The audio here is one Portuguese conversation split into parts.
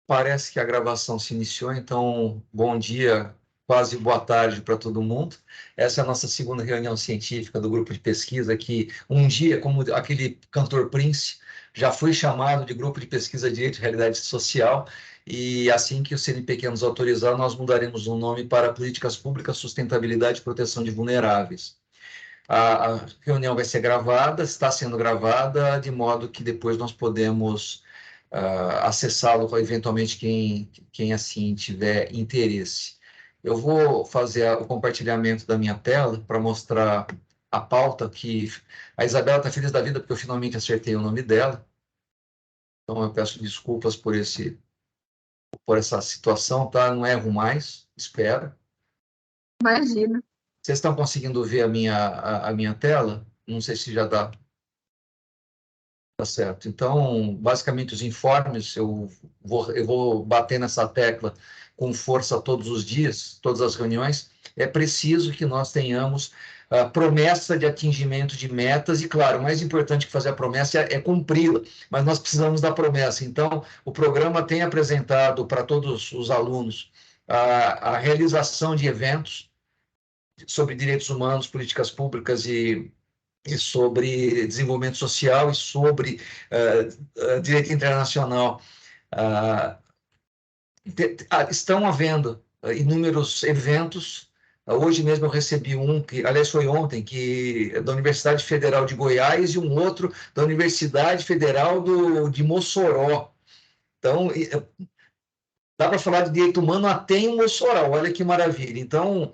Parece que a gravação se iniciou, então bom dia, quase boa tarde para todo mundo. Essa é a nossa segunda reunião científica do grupo de pesquisa, que um dia, como aquele cantor Prince, já foi chamado de Grupo de Pesquisa Direito e Realidade Social, e assim que o CNPq nos autorizar, nós mudaremos o nome para Políticas Públicas, Sustentabilidade e Proteção de Vulneráveis. A reunião vai ser gravada, está sendo gravada, de modo que depois nós podemos acessá-lo eventualmente quem assim tiver interesse. Eu vou fazer o compartilhamento da minha tela para mostrar a pauta que a Isabela está feliz da vida porque eu finalmente acertei o nome dela. Então eu peço desculpas por essa situação, tá? Não erro mais, espero. Imagina. Vocês estão conseguindo ver a minha tela? Não sei se já dá. Tá certo. Então, basicamente, os informes, eu vou bater nessa tecla com força todos os dias, todas as reuniões. É preciso que nós tenhamos a promessa de atingimento de metas, e, claro, o mais importante que fazer a promessa é cumpri-la, mas nós precisamos da promessa. Então, o programa tem apresentado para todos os alunos a realização de eventos sobre direitos humanos, políticas públicas e sobre desenvolvimento social e sobre direito internacional. Estão havendo inúmeros eventos. Hoje mesmo eu recebi um, que, aliás, foi ontem, que é da Universidade Federal de Goiás e um outro da Universidade Federal de Mossoró. Então, dá para falar de direito humano até em Mossoró, olha que maravilha. Então,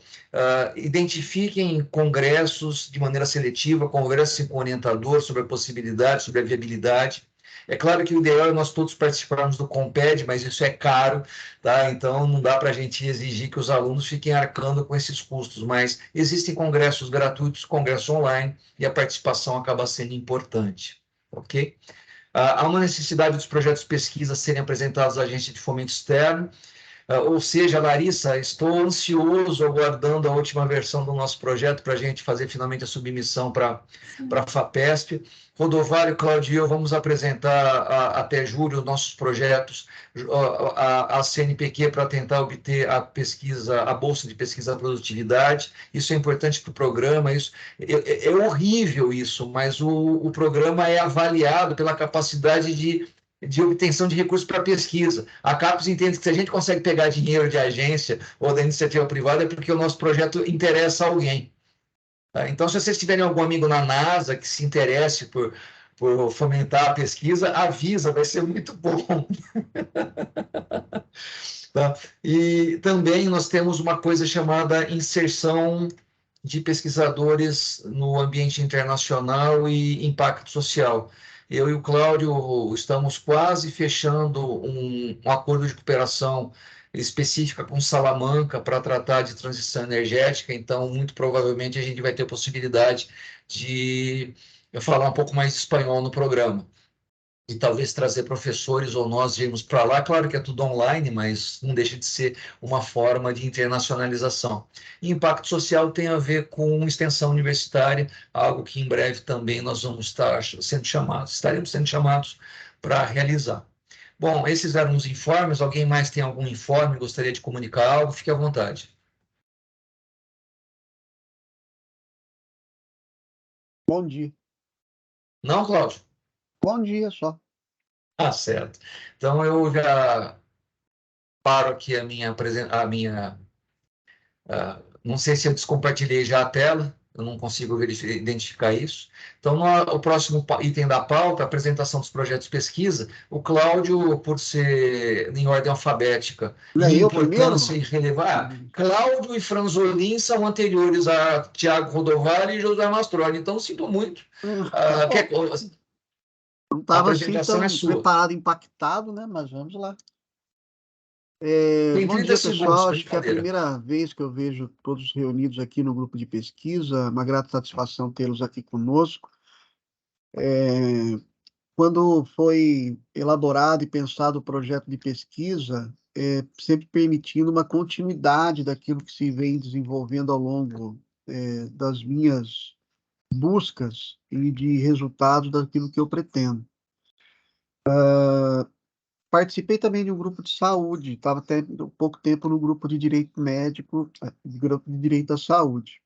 identifiquem congressos de maneira seletiva, congressos com orientador sobre a possibilidade, sobre a viabilidade. É claro que o ideal é nós todos participarmos do Comped, mas isso é caro, tá? Então não dá para a gente exigir que os alunos fiquem arcando com esses custos, mas existem congressos gratuitos, congresso online, e a participação acaba sendo importante, ok? Há uma necessidade dos projetos de pesquisa serem apresentados à agência de fomento externo, ou seja, Larissa, estou ansioso, aguardando a última versão do nosso projeto para a gente fazer finalmente a submissão para a FAPESP. Rodovalho, Claudio e eu vamos apresentar até julho os nossos projetos, a CNPq para tentar obter a pesquisa, a Bolsa de Pesquisa da Produtividade. Isso é importante para o programa. É horrível isso, mas o programa é avaliado pela capacidade de obtenção de recursos para pesquisa. A CAPES entende que se a gente consegue pegar dinheiro de agência ou da iniciativa privada é porque o nosso projeto interessa a alguém. Tá? Então, se vocês tiverem algum amigo na NASA que se interesse por fomentar a pesquisa, avisa, vai ser muito bom. Tá? E também nós temos uma coisa chamada inserção de pesquisadores no ambiente internacional e impacto social. Eu e o Cláudio estamos quase fechando um acordo de cooperação específica com Salamanca para tratar de transição energética, então, muito provavelmente, a gente vai ter possibilidade de falar um pouco mais de espanhol no programa e talvez trazer professores ou nós irmos para lá. Claro que é tudo online, mas não deixa de ser uma forma de internacionalização. E impacto social tem a ver com extensão universitária, algo que em breve também nós vamos estar sendo chamados, estaremos sendo chamados para realizar. Bom, esses eram os informes. Alguém mais tem algum informe, gostaria de comunicar algo? Fique à vontade. Bom dia. Não, Cláudio? Bom dia só. Ah, certo. Então eu já paro aqui não sei se eu descompartilhei já a tela, eu não consigo identificar isso. Então, o próximo item da pauta, apresentação dos projetos de pesquisa, o Cláudio, por ser em ordem alfabética, Não é e eu primeiro? importância e relevância. Cláudio e Franzolin são anteriores a Tiago Rodovalho e José Mastrolli, então sinto muito. Não A estava assim apresentação tão é sua. preparado, impactado, né? Mas vamos lá. Tem Bom 30 dia, segundos, pessoal. Acho que é a brincadeira. primeira vez que eu vejo todos reunidos aqui no grupo de pesquisa. Uma grata satisfação tê-los aqui conosco. Quando foi elaborado e pensado o projeto de pesquisa, sempre permitindo uma continuidade daquilo que se vem desenvolvendo ao longo das minhas buscas e de resultados daquilo que eu pretendo. participei também de um grupo de saúde, estava até um pouco tempo no grupo de direito médico, grupo de direito à saúde.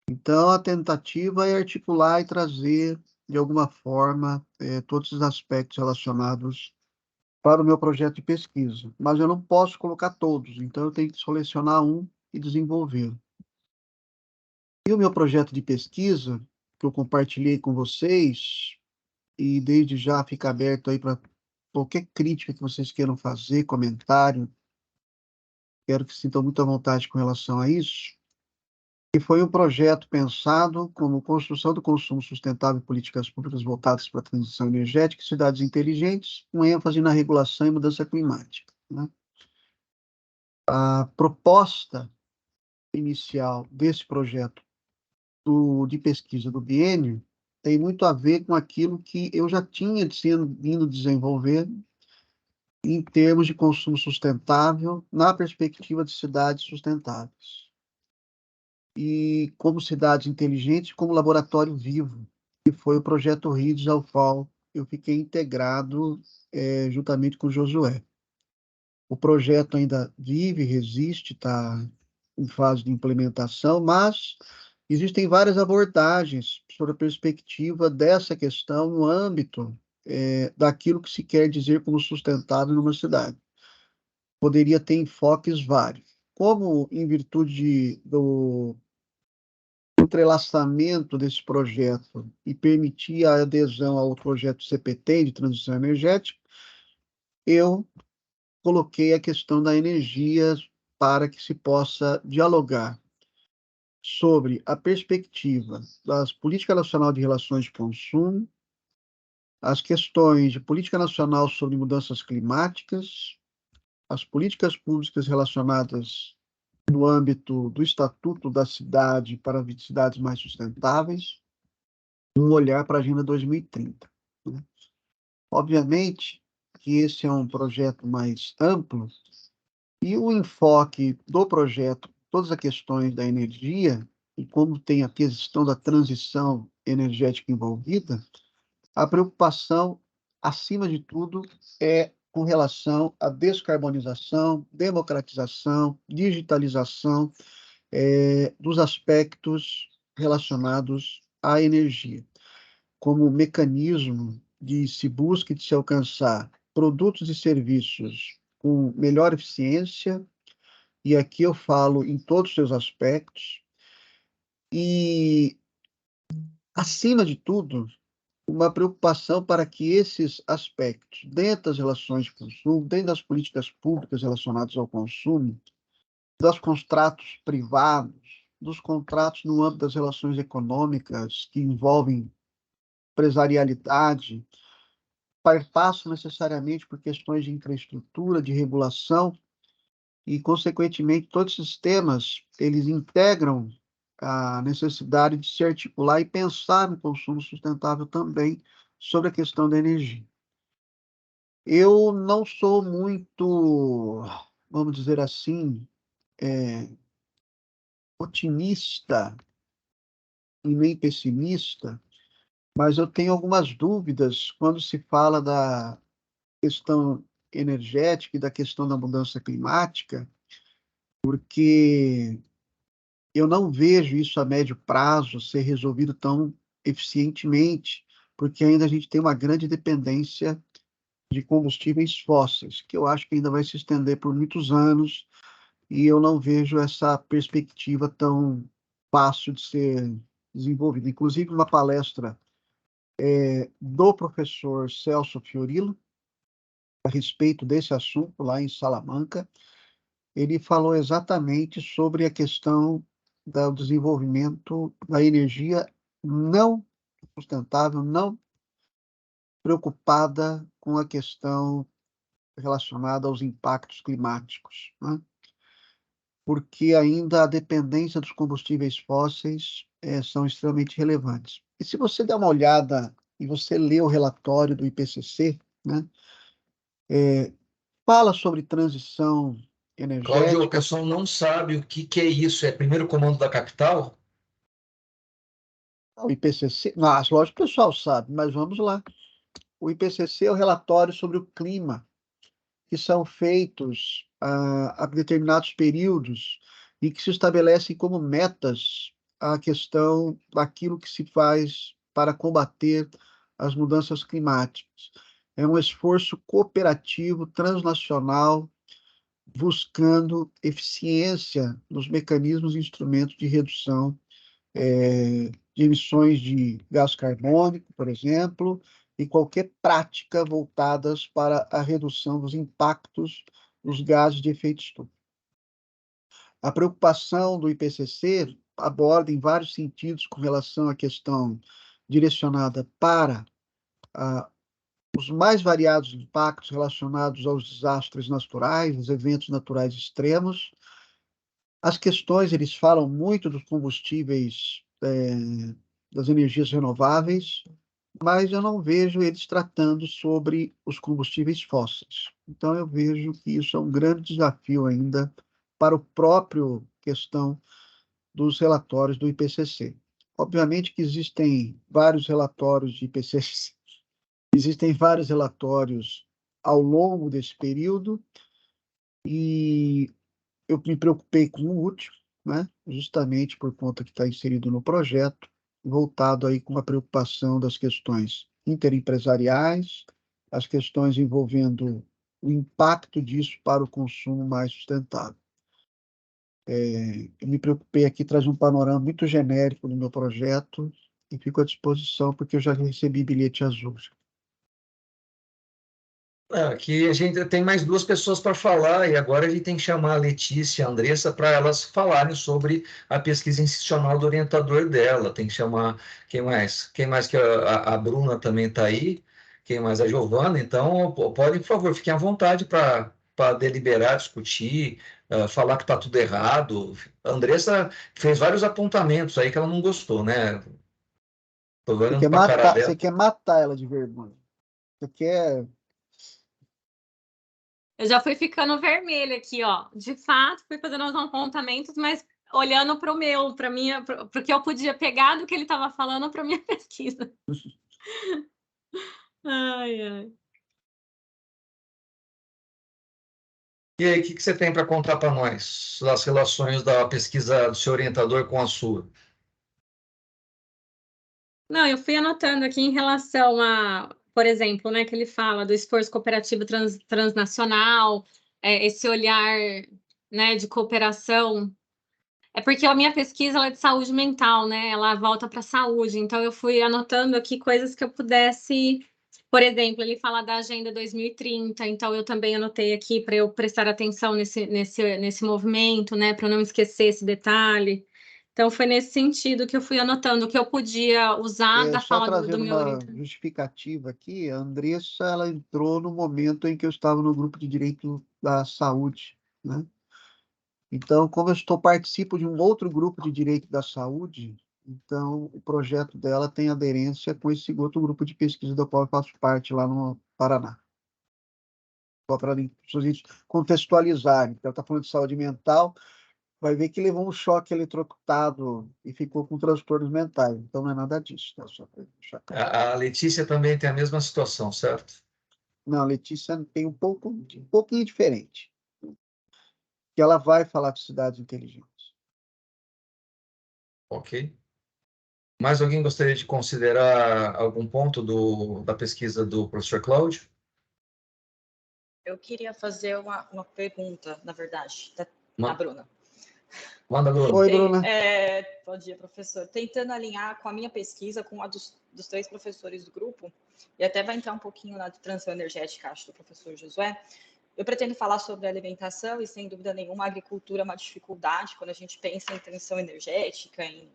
Então, a tentativa é articular e trazer, de alguma forma, todos os aspectos relacionados para o meu projeto de pesquisa. Mas eu não posso colocar todos, então eu tenho que selecionar um e desenvolvê-lo. E o meu projeto de pesquisa, que eu compartilhei com vocês, e desde já fica aberto aí para qualquer crítica que vocês queiram fazer, comentário, quero que se sintam muito à vontade com relação a isso. E foi um projeto pensado como construção do consumo sustentável e políticas públicas voltadas para a transição energética e cidades inteligentes, com ênfase na regulação e mudança climática, né? A proposta inicial desse projeto de pesquisa do biênio tem muito a ver com aquilo que eu já tinha vindo desenvolver em termos de consumo sustentável, na perspectiva de cidades sustentáveis. E como cidades inteligentes, como laboratório vivo, que foi o projeto RIDS, ao qual eu fiquei integrado juntamente com o Josué. O projeto ainda vive, resiste, está em fase de implementação, mas existem várias abordagens sobre a perspectiva dessa questão no âmbito daquilo que se quer dizer como sustentável numa cidade. Poderia ter enfoques vários. Como, em virtude do entrelaçamento desse projeto e permitir a adesão ao projeto CPT de transição energética, eu coloquei a questão da energia para que se possa dialogar sobre a perspectiva das políticas nacionais de relações de consumo, as questões de política nacional sobre mudanças climáticas, as políticas públicas relacionadas no âmbito do Estatuto da Cidade para cidades mais sustentáveis, um olhar para a Agenda 2030, né? Obviamente que esse é um projeto mais amplo e o enfoque do projeto, todas as questões da energia e como tem a questão da transição energética envolvida, a preocupação, acima de tudo, é com relação à descarbonização, democratização, digitalização dos aspectos relacionados à energia, como mecanismo de se busca e de se alcançar produtos e serviços com melhor eficiência, e aqui eu falo em todos os seus aspectos, e, acima de tudo, uma preocupação para que esses aspectos, dentro das relações de consumo, dentro das políticas públicas relacionadas ao consumo, dos contratos privados, dos contratos no âmbito das relações econômicas que envolvem empresarialidade, passam necessariamente por questões de infraestrutura, de regulação, e, consequentemente, todos esses temas, eles integram a necessidade de se articular e pensar no consumo sustentável também sobre a questão da energia. Eu não sou muito, vamos dizer assim, otimista e nem pessimista, mas eu tenho algumas dúvidas quando se fala da questão energética e da questão da mudança climática, porque eu não vejo isso a médio prazo ser resolvido tão eficientemente, porque ainda a gente tem uma grande dependência de combustíveis fósseis, que eu acho que ainda vai se estender por muitos anos, e eu não vejo essa perspectiva tão fácil de ser desenvolvida. Inclusive, uma palestra do professor Celso Fiorillo, a respeito desse assunto, lá em Salamanca, ele falou exatamente sobre a questão do desenvolvimento da energia não sustentável, não preocupada com a questão relacionada aos impactos climáticos, né? Porque ainda a dependência dos combustíveis fósseis são extremamente relevantes. E se você der uma olhada e você lê o relatório do IPCC, né, fala sobre transição Cláudio, o energética. pessoal não sabe o que é isso. É primeiro comando da capital? O IPCC, mas lógico que o pessoal sabe, mas vamos lá. O IPCC é o relatório sobre o clima que são feitos a determinados períodos e que se estabelecem como metas a questão daquilo que se faz para combater as mudanças climáticas. É um esforço cooperativo, transnacional, buscando eficiência nos mecanismos e instrumentos de redução de emissões de gás carbônico, por exemplo, e qualquer prática voltadas para a redução dos impactos dos gases de efeito estufa. A preocupação do IPCC aborda em vários sentidos com relação à questão direcionada para os mais variados impactos relacionados aos desastres naturais, os eventos naturais extremos. As questões, eles falam muito dos combustíveis, das energias renováveis, mas eu não vejo eles tratando sobre os combustíveis fósseis. Então, eu vejo que isso é um grande desafio ainda para o próprio questão dos relatórios do IPCC. Obviamente que existem vários relatórios de IPCC, existem vários relatórios ao longo desse período, e eu me preocupei com o último, né? Justamente por conta que está inserido no projeto, voltado aí com a preocupação das questões interempresariais, as questões envolvendo o impacto disso para o consumo mais sustentável. Eu me preocupei aqui, trazer um panorama muito genérico do meu projeto e fico à disposição, porque eu já recebi bilhete azul. Aqui a gente tem mais duas pessoas para falar e agora a gente tem que chamar a Letícia e a Andressa para elas falarem sobre a pesquisa institucional do orientador dela. Tem que chamar quem mais? Quem mais que a Bruna também está aí? Quem mais? A Giovana. Então, podem, por favor, fiquem à vontade para deliberar, discutir, falar que está tudo errado. A Andressa fez vários apontamentos aí que ela não gostou, né? Estou olhando para a cara Você dela. quer matar ela de vergonha. Você quer. Eu já fui ficando vermelha aqui, ó. De fato, fui fazendo os apontamentos, mas olhando para o meu, para minha, para o que eu podia pegar do que ele estava falando para minha pesquisa. Ai, ai. E aí, o que você tem para contar para nós das relações da pesquisa do seu orientador com a sua? Não, eu fui anotando aqui em relação a, por exemplo, né, que ele fala do esforço cooperativo transnacional, esse olhar, né, de cooperação. É porque a minha pesquisa ela é de saúde mental, né? Ela volta para a saúde. Então, eu fui anotando aqui coisas que eu pudesse. Por exemplo, ele fala da Agenda 2030, então eu também anotei aqui para eu prestar atenção nesse movimento, né? Para eu não esquecer esse detalhe. Então, foi nesse sentido que eu fui anotando o que eu podia usar da Só fala do trazendo meu uma orientador. justificativa aqui, a Andressa, ela entrou no momento em que eu estava no grupo de direito da saúde, né? Então, como eu participo de um outro grupo de direito da saúde, então o projeto dela tem aderência com esse outro grupo de pesquisa do qual eu faço parte lá no Paraná. Só para as pessoas contextualizarem. Então, ela está falando de saúde mental, vai ver que levou um choque eletrocutado e ficou com transtornos mentais. Então, não é nada disso, tá? Só para deixar claro. A Letícia também tem a mesma situação, certo? Não, a Letícia tem um pouquinho diferente, que ela vai falar de cidades inteligentes. Ok. Mais alguém gostaria de considerar algum ponto da pesquisa do professor Cláudio? Eu queria fazer uma pergunta, na verdade, da Ma- Bruna. Manda, Bruno. Oi, Bruna. Bom dia, professor. Tentando alinhar com a minha pesquisa, com a dos três professores do grupo, e até vai entrar um pouquinho na transição energética, acho, do professor Josué. Eu pretendo falar sobre alimentação e, sem dúvida nenhuma, a agricultura é uma dificuldade quando a gente pensa em transição energética, em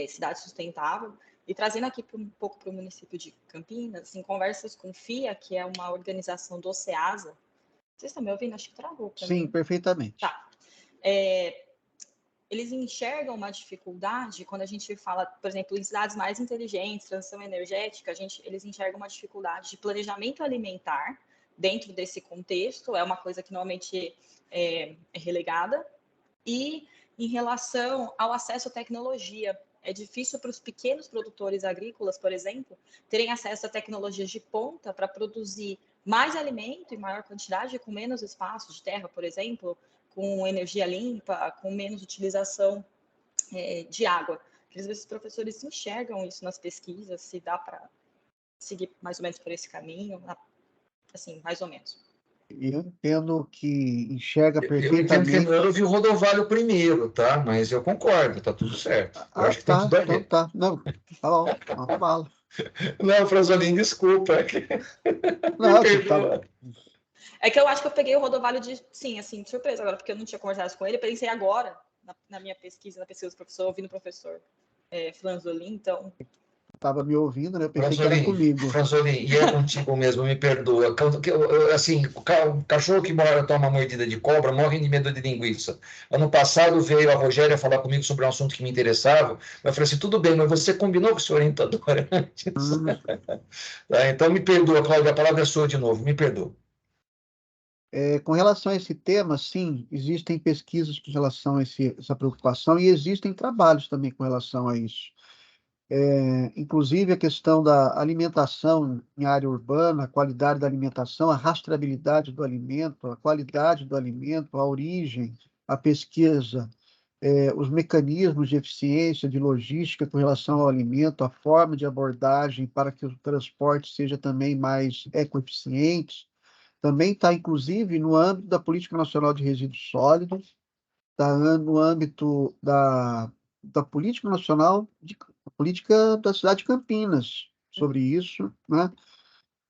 cidade sustentável. E trazendo aqui um pouco para o município de Campinas, em conversas com FIA, que é uma organização do Ceasa. Vocês estão me ouvindo? Acho que travou para mim. Sim, perfeitamente. Tá. Eles enxergam uma dificuldade quando a gente fala, por exemplo, em cidades mais inteligentes, transição energética, eles enxergam uma dificuldade de planejamento alimentar dentro desse contexto, é uma coisa que normalmente é relegada, e em relação ao acesso à tecnologia. É difícil para os pequenos produtores agrícolas, por exemplo, terem acesso a tecnologias de ponta para produzir mais alimento em maior quantidade, com menos espaço de terra, por exemplo, com energia limpa, com menos utilização de água. Às vezes os professores enxergam isso nas pesquisas, se dá para seguir mais ou menos por esse caminho, assim, mais ou menos. Eu entendo que enxerga Eu entendo que perfeitamente. eu vi o Rodovalho primeiro, tá? Mas eu concordo, tá tudo certo. Eu acho que tem tudo a Então ver. tá. Não, tá bom, não fala. Não, Franzolin, desculpa. Não, Me você tá... perdoa. É que eu acho que eu peguei o Rodovalho de surpresa agora, porque eu não tinha conversado com ele, pensei agora, na minha pesquisa, na pesquisa do professor, ouvindo o professor Franzolin, então... Estava me ouvindo, né? Eu pensei que era comigo. Franzolin, e é contigo mesmo, me perdoa. Assim, o cachorro que toma mordida de cobra morre de medo de linguiça. Ano passado veio a Rogéria falar comigo sobre um assunto que me interessava. Eu falei assim, tudo bem, mas você combinou com o seu orientador antes? Tá, então me perdoa, Cláudia, a palavra é sua de novo, me perdoa. Com relação a esse tema, sim, existem pesquisas com relação a essa preocupação e existem trabalhos também com relação a isso. Inclusive a questão da alimentação em área urbana, a qualidade da alimentação, a rastreabilidade do alimento, a qualidade do alimento, a origem, a pesquisa, os mecanismos de eficiência, de logística com relação ao alimento, a forma de abordagem para que o transporte seja também mais ecoeficiente. Também está, inclusive, no âmbito da Política Nacional de Resíduos Sólidos, está no âmbito da Política Nacional, a política da cidade de Campinas, sobre isso, né?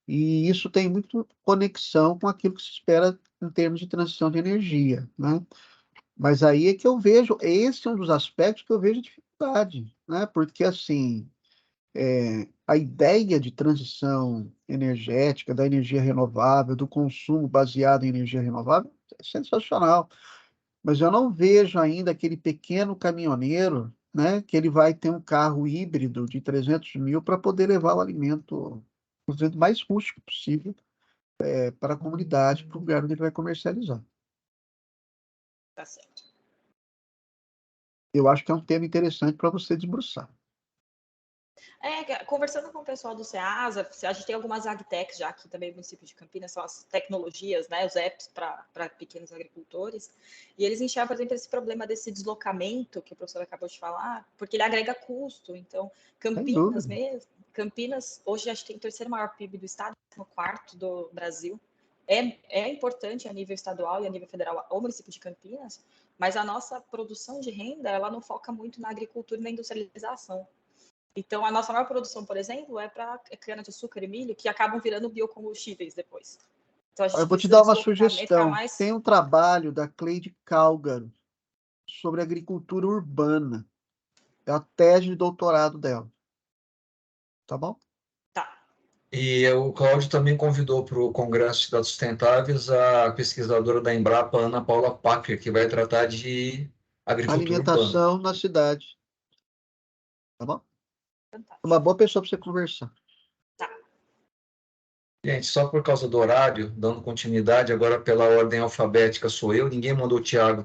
E isso tem muito conexão com aquilo que se espera em termos de transição de energia, né? Mas aí é que eu vejo, esse é um dos aspectos que eu vejo dificuldade, né? Porque, assim, a ideia de transição energética, da energia renovável, do consumo baseado em energia renovável, é sensacional. Mas eu não vejo ainda aquele pequeno caminhoneiro, né, que ele vai ter um carro híbrido de 300 mil para poder levar o alimento mais rústico possível para a comunidade, para o lugar onde ele vai comercializar. Tá certo. Eu acho que é um tema interessante para você debruçar. Conversando com o pessoal do SEASA, a gente tem algumas agtechs já aqui também no município de Campinas, são as tecnologias, né, os apps para pequenos agricultores, e eles enxergam, por exemplo, esse problema desse deslocamento que o professor acabou de falar, porque ele agrega custo. Então, Campinas hoje acho que tem o terceiro maior PIB do estado, no quarto do Brasil. É importante a nível estadual e a nível federal o município de Campinas, mas a nossa produção de renda, ela não foca muito na agricultura e na industrialização. Então, a nossa maior produção, por exemplo, é para cana-de-açúcar e milho, que acabam virando biocombustíveis depois. Então, a gente Eu vou te precisa dar uma deslocar, sugestão. mais... Tem um trabalho da Cleide Calgaro sobre agricultura urbana. É a tese de doutorado dela. Tá bom? Tá. E o Cláudio também convidou para o Congresso de Cidades Sustentáveis a pesquisadora da Embrapa, Ana Paula Packer, que vai tratar de agricultura urbana. Alimentação na cidade. Tá bom? Fantástico. Uma boa pessoa para você conversar. Tá. Gente, só por causa do horário, dando continuidade, agora pela ordem alfabética sou eu, ninguém mandou o Thiago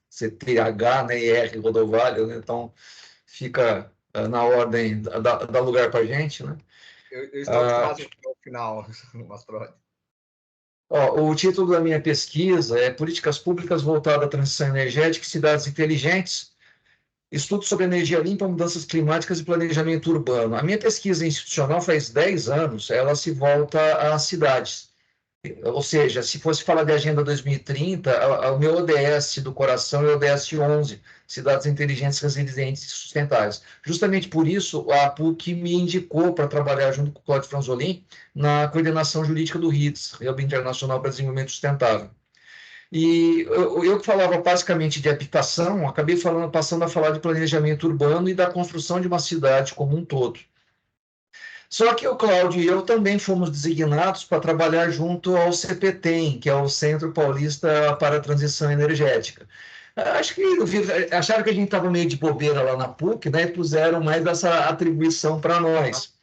CTH, né, e R, Rodovalho, né, então fica na ordem, dá lugar para a gente, né? Eu estou atrasado no final, Mastrode. O título da minha pesquisa é Políticas Públicas voltadas à Transição Energética e Cidades Inteligentes, Estudo sobre energia limpa, mudanças climáticas e planejamento urbano. A minha pesquisa institucional faz 10 anos, ela se volta às cidades. Ou seja, se fosse falar de Agenda 2030, o meu ODS do coração é o ODS 11, Cidades Inteligentes, Resilientes e Sustentáveis. Justamente por isso, a PUC me indicou para trabalhar junto com o Cláudio Franzolin na coordenação jurídica do RIDS, Hub Internacional para Desenvolvimento Sustentável. E eu que falava basicamente de habitação, acabei passando a falar de planejamento urbano e da construção de uma cidade como um todo. Só que o Cláudio e eu também fomos designados para trabalhar junto ao CPTEM, que é o Centro Paulista para a Transição Energética. Acho que acharam que a gente estava meio de bobeira lá na PUC, né, e puseram mais essa atribuição para nós.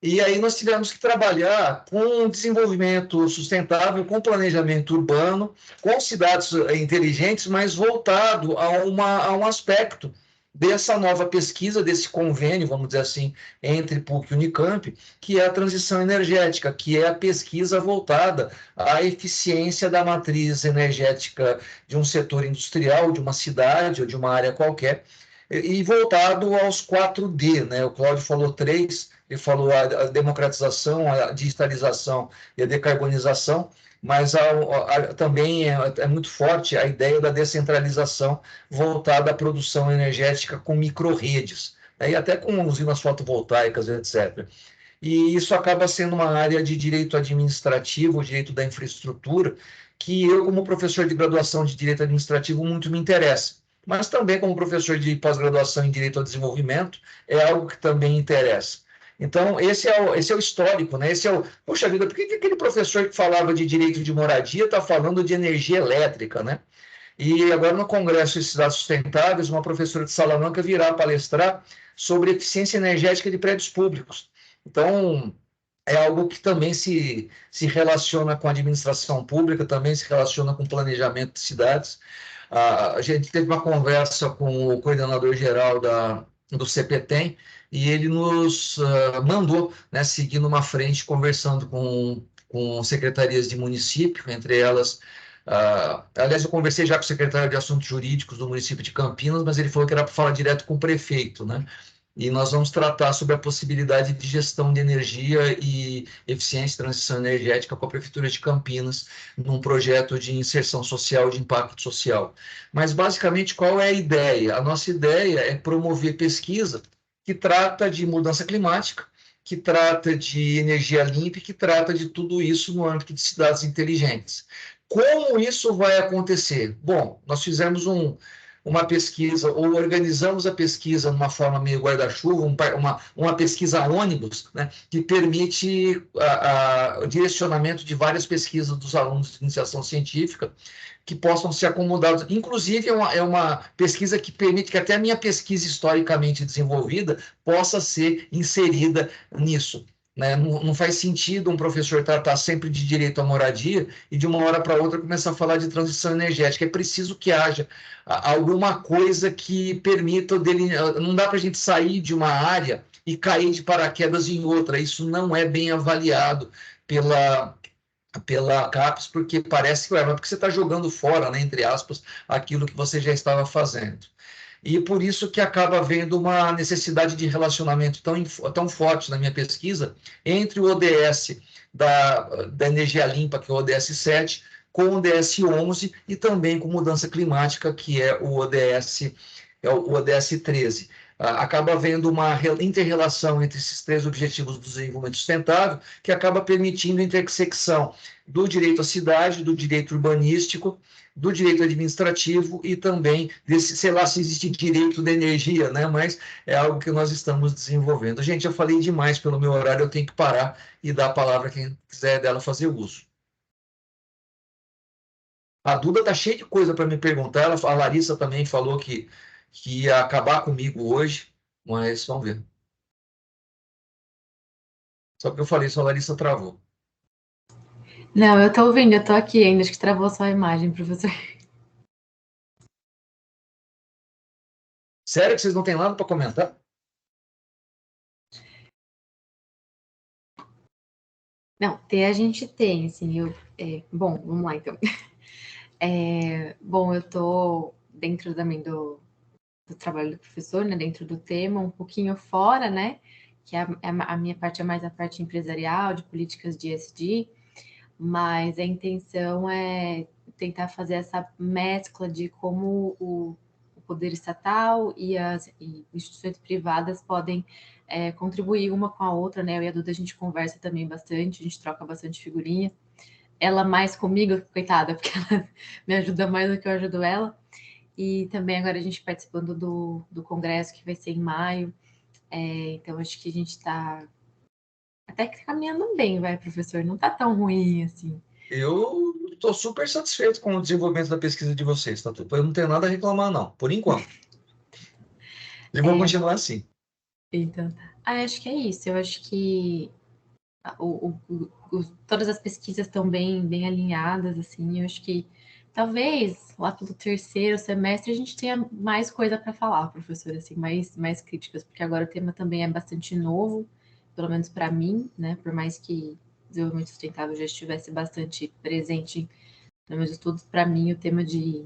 E aí nós tivemos que trabalhar com desenvolvimento sustentável, com planejamento urbano, com cidades inteligentes, mas voltado a um aspecto dessa nova pesquisa, desse convênio, vamos dizer assim, entre PUC e Unicamp, que é a transição energética, que é a pesquisa voltada à eficiência da matriz energética de um setor industrial, de uma cidade ou de uma área qualquer, e voltado aos 4D, né? O Cláudio falou 3, ele falou a democratização, a digitalização e a decarbonização, mas também é muito forte a ideia da descentralização voltada à produção energética com micro-redes, né? E até com usinas fotovoltaicas, etc. E isso acaba sendo uma área de direito administrativo, direito da infraestrutura, que eu, como professor de graduação de direito administrativo, muito me interessa. Mas também, como professor de pós-graduação em direito ao desenvolvimento, é algo que também interessa. Então, esse é o histórico, né? Poxa vida, por que aquele professor que falava de direito de moradia está falando de energia elétrica, né? E agora, no Congresso de Cidades Sustentáveis, uma professora de Salamanca virá palestrar sobre eficiência energética de prédios públicos. Então, é algo que também se relaciona com a administração pública, também se relaciona com o planejamento de cidades. A gente teve uma conversa com o coordenador-geral do CPTEM e ele nos mandou, né, seguir numa frente, conversando com secretarias de município, entre elas. Aliás, eu conversei já com o secretário de Assuntos Jurídicos do município de Campinas, mas ele falou que era para falar direto com o prefeito, né? E nós vamos tratar sobre a possibilidade de gestão de energia e eficiência e transição energética com a Prefeitura de Campinas, num projeto de inserção social, de impacto social. Mas, basicamente, qual é a ideia? A nossa ideia é promover pesquisa que trata de mudança climática, que trata de energia limpa e que trata de tudo isso no âmbito de cidades inteligentes. Como isso vai acontecer? Bom, nós fizemos uma pesquisa, ou organizamos a pesquisa de uma forma meio guarda-chuva, uma pesquisa ônibus, né, que permite o direcionamento de várias pesquisas dos alunos de iniciação científica que possam ser acomodados. Inclusive, é uma pesquisa que permite que até a minha pesquisa historicamente desenvolvida possa ser inserida nisso. Né? Não faz sentido um professor tratar sempre de direito à moradia e de uma hora para outra começar a falar de transição energética. É preciso que haja alguma coisa que permita dele. Não dá para a gente sair de uma área e cair de paraquedas em outra. Isso não é bem avaliado pela CAPES, porque parece que porque você está jogando fora, né, entre aspas, aquilo que você já estava fazendo. E por isso que acaba havendo uma necessidade de relacionamento tão forte na minha pesquisa entre o ODS da energia limpa, que é o ODS 7, com o ODS 11 e também com mudança climática, que é o ODS 13. Acaba havendo uma inter-relação entre esses 3 objetivos do desenvolvimento sustentável, que acaba permitindo a intersecção do direito à cidade, do direito urbanístico, do direito administrativo e também desse, sei lá se existe direito da energia, né? Mas é algo que nós estamos desenvolvendo. Gente, eu falei demais pelo meu horário, eu tenho que parar e dar a palavra a quem quiser dela fazer uso. A Duda está cheia de coisa para me perguntar, a Larissa também falou que ia acabar comigo hoje, mas vamos ver. Só porque eu falei, só a Larissa travou. Não, eu tô ouvindo, eu tô aqui ainda, acho que travou só a imagem, professor. Sério que vocês não têm nada para comentar? Não, ter a gente tem, assim, bom, vamos lá então. Bom, eu tô dentro também do trabalho do professor, né, dentro do tema, um pouquinho fora, né, que a minha parte é mais a parte empresarial, de políticas de ESG, mas a intenção é tentar fazer essa mescla de como o poder estatal e as instituições privadas podem contribuir uma com a outra, né? Eu e a Duda, a gente conversa também bastante, a gente troca bastante figurinha. Ela mais comigo, coitada, porque ela me ajuda mais do que eu ajudo ela. E também agora a gente participando do congresso, que vai ser em maio. Então, acho que a gente está até que caminhando bem, vai, professor? Não está tão ruim assim. Eu estou super satisfeito com o desenvolvimento da pesquisa de vocês, tá? Eu não tenho nada a reclamar, não, por enquanto. E vou continuar assim. Então, acho que é isso. Eu acho que todas as pesquisas estão bem alinhadas, assim. Eu acho que talvez lá pelo terceiro semestre a gente tenha mais coisa para falar, professor, assim, mais críticas, porque agora o tema também é bastante novo, pelo menos para mim, né? Por mais que desenvolvimento sustentável já estivesse bastante presente nos meus estudos, para mim o tema de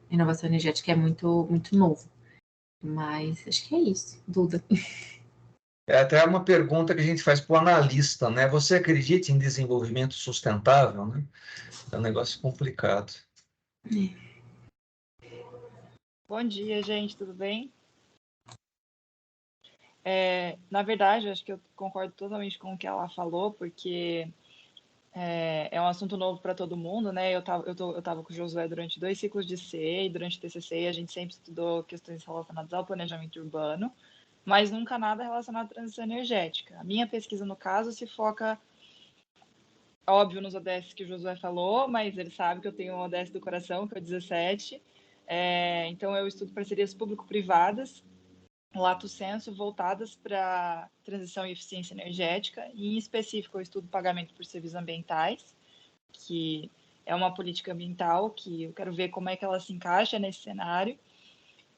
inovação energética é muito, muito novo. Mas acho que é isso, Duda. É até uma pergunta que a gente faz para o analista, né? Você acredita em desenvolvimento sustentável, né? É um negócio complicado. Bom dia, gente, tudo bem? Na verdade, acho que eu concordo totalmente com o que ela falou, porque é um assunto novo para todo mundo, né? Eu tava com o Josué durante 2 ciclos de CE, e durante o TCC a gente sempre estudou questões relacionadas ao planejamento urbano, mas nunca nada relacionado à transição energética. A minha pesquisa, no caso, se foca, óbvio, nos ODS que o Josué falou, mas ele sabe que eu tenho um ODS do coração, que é o 17. Então, eu estudo parcerias público-privadas, lato sensu, voltadas para transição e eficiência energética, e em específico eu estudo pagamento por serviços ambientais, que é uma política ambiental que eu quero ver como é que ela se encaixa nesse cenário.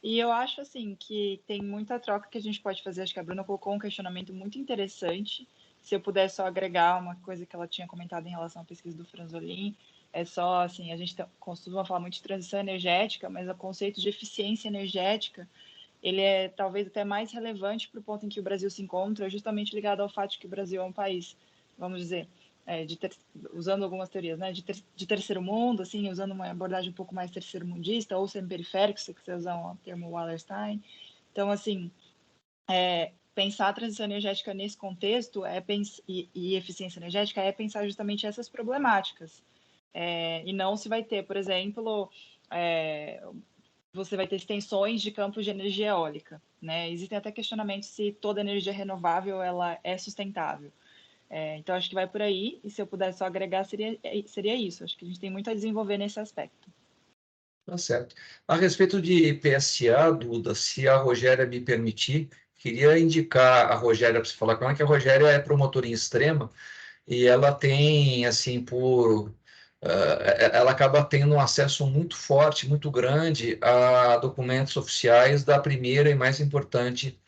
E eu acho assim que tem muita troca que a gente pode fazer. Acho que a Bruna colocou um questionamento muito interessante. Se eu puder só agregar uma coisa que ela tinha comentado em relação à pesquisa do Franzolin, é só assim, a gente costuma falar muito de transição energética, mas o conceito de eficiência energética, ele é talvez até mais relevante para o ponto em que o Brasil se encontra, justamente ligado ao fato de que o Brasil é um país, vamos dizer, usando algumas teorias, né, de terceiro mundo, assim, usando uma abordagem um pouco mais terceiro-mundista, ou semi-periférico, se você quiser usar o termo Wallerstein. Então, assim, pensar a transição energética nesse contexto e eficiência energética é pensar justamente essas problemáticas. E não se vai ter, por exemplo, você vai ter extensões de campos de energia eólica, né? Existem até questionamentos se toda energia renovável ela é sustentável. Então, acho que vai por aí, e se eu pudesse só agregar, seria isso. Acho que a gente tem muito a desenvolver nesse aspecto. Tá certo. A respeito de PSA, Duda, se a Rogéria me permitir, queria indicar a Rogéria para você falar com ela, que a Rogéria é promotora em extrema, e ela tem, assim, ela acaba tendo um acesso muito forte, muito grande a documentos oficiais da primeira e mais importante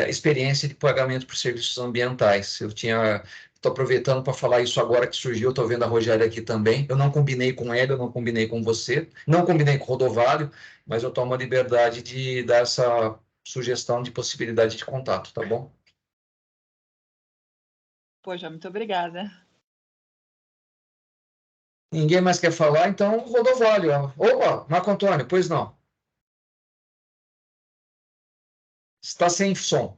experiência de pagamento por serviços ambientais. Estou aproveitando para falar isso agora que surgiu, estou vendo a Rogéria aqui também. Eu não combinei com ela, eu não combinei com você, não combinei com o Rodovalho, mas eu tomo a liberdade de dar essa sugestão de possibilidade de contato, tá bom? Poxa, muito obrigada. Ninguém mais quer falar, então Rodovalho. Opa, Marco Antônio, pois não. Está sem som.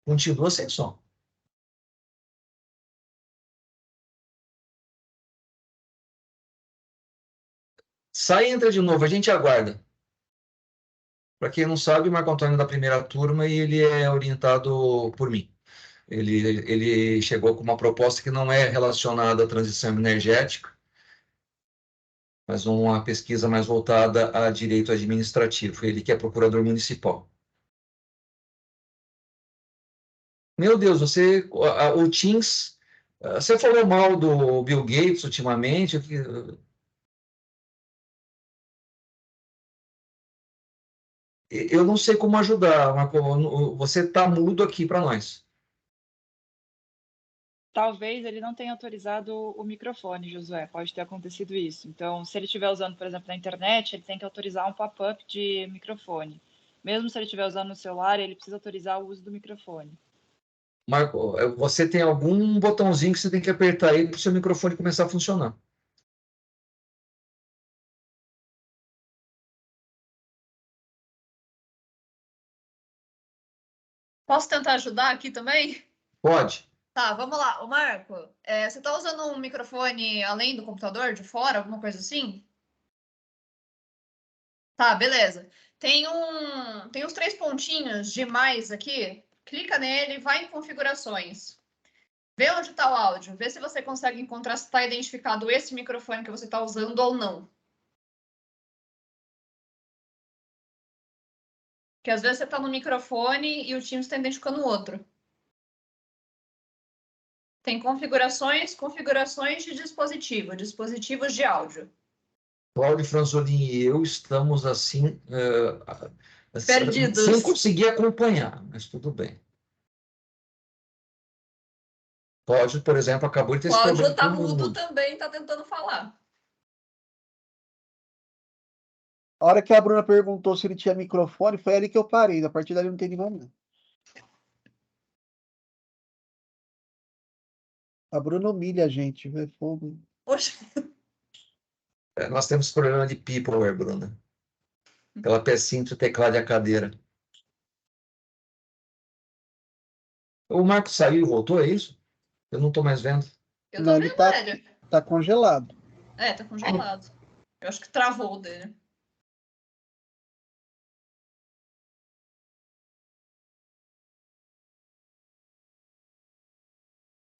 Continua sem som. Sai e entra de novo, a gente aguarda. Para quem não sabe, Marco Antônio é da primeira turma e ele é orientado por mim. Ele chegou com uma proposta que não é relacionada à transição energética, mas uma pesquisa mais voltada a direito administrativo. Ele que é procurador municipal. Meu Deus, o Teams, você falou mal do Bill Gates ultimamente. Eu não sei como ajudar, Marco. Você está mudo aqui para nós. Talvez ele não tenha autorizado o microfone, Josué. Pode ter acontecido isso. Então, se ele estiver usando, por exemplo, na internet, ele tem que autorizar um pop-up de microfone. Mesmo se ele estiver usando no celular, ele precisa autorizar o uso do microfone. Marco, você tem algum botãozinho que você tem que apertar aí para o seu microfone começar a funcionar. Posso tentar ajudar aqui também? Pode. Tá, vamos lá. Ô, Marco, você está usando um microfone além do computador, de fora, alguma coisa assim? Tá, beleza. Tem uns 3 pontinhos de mais aqui. Clica nele, vai em configurações. Vê onde está o áudio. Vê se você consegue encontrar se está identificado esse microfone que você está usando ou não. Porque às vezes você está no microfone e o Teams está identificando o outro. Tem configurações de dispositivo, dispositivos de áudio. Cláudio Franzolin e eu estamos assim, Perdidos. sem conseguir acompanhar, mas tudo bem. Cláudio, por exemplo, acabou de ter esse Cláudio problema tá com o mudo mudo. também, tá tentando falar. A hora que a Bruna perguntou se ele tinha microfone, foi ali que eu parei. A partir dali não tem ninguém mais. A Bruna humilha a gente, é fogo. Poxa, Nós temos problema de people, Bruna. Aquela pecinha entre o teclado e a cadeira. O Marco saiu e voltou, é isso? Eu não estou mais vendo. eu Não, tô ele vendo tá, ele. tá congelado. É, tá congelado. Eu acho que travou o dele.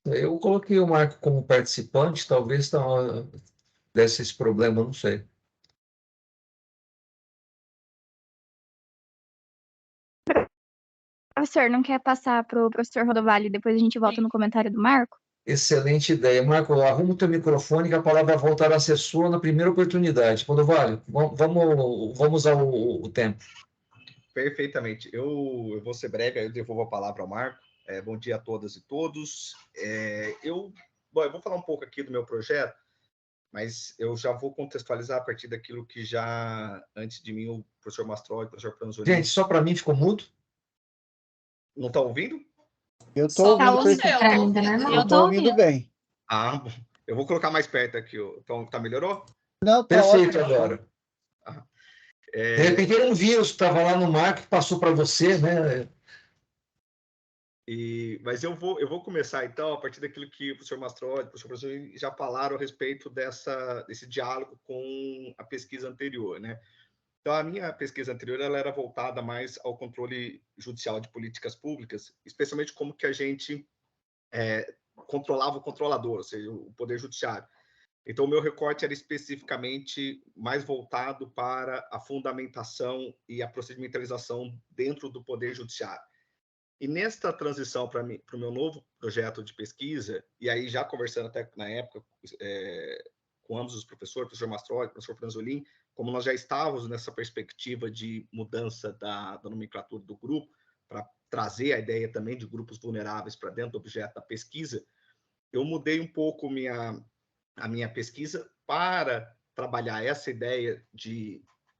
Eu coloquei o Marco como participante, talvez desse esse problema, não sei. Professor, não quer passar para o professor Rodovalho e depois a gente volta Sim. no comentário do Marco? Excelente ideia. Marco, arruma o teu microfone que a palavra voltará a ser sua na primeira oportunidade. Vale, vamos usar o tempo. Perfeitamente. Eu vou ser breve, aí eu devolvo a palavra ao Marco. Bom dia a todas e todos. Eu vou falar um pouco aqui do meu projeto, mas eu já vou contextualizar a partir daquilo que já, antes de mim, o professor Mastrolli, o professor Franzolini... Gente, só para mim ficou mudo? Não está ouvindo? Eu tô Só ouvindo, você, eu tô Ainda ouvindo. normal. eu tô ouvindo bem. Ah, bom. Eu vou colocar mais perto aqui. Então, melhorou? Não, tá Perfeito ótimo. agora. De repente era um vírus que estava lá no Marco que passou para você, né? Mas eu vou começar, então, a partir daquilo que o professor Mastrolli, o professor Franzolini já falaram a respeito desse diálogo com a pesquisa anterior, né? Então, a minha pesquisa anterior ela era voltada mais ao controle judicial de políticas públicas, especialmente como que a gente controlava o controlador, ou seja, o Poder Judiciário. Então, o meu recorte era especificamente mais voltado para a fundamentação e a procedimentalização dentro do Poder Judiciário. E nesta transição para o meu novo projeto de pesquisa, e aí já conversando até na época com ambos os professores, o professor Mastrolli, o professor Franzolin, como nós já estávamos nessa perspectiva de mudança da nomenclatura do grupo, para trazer a ideia também de grupos vulneráveis para dentro do objeto da pesquisa, eu mudei um pouco a minha pesquisa para trabalhar essa ideia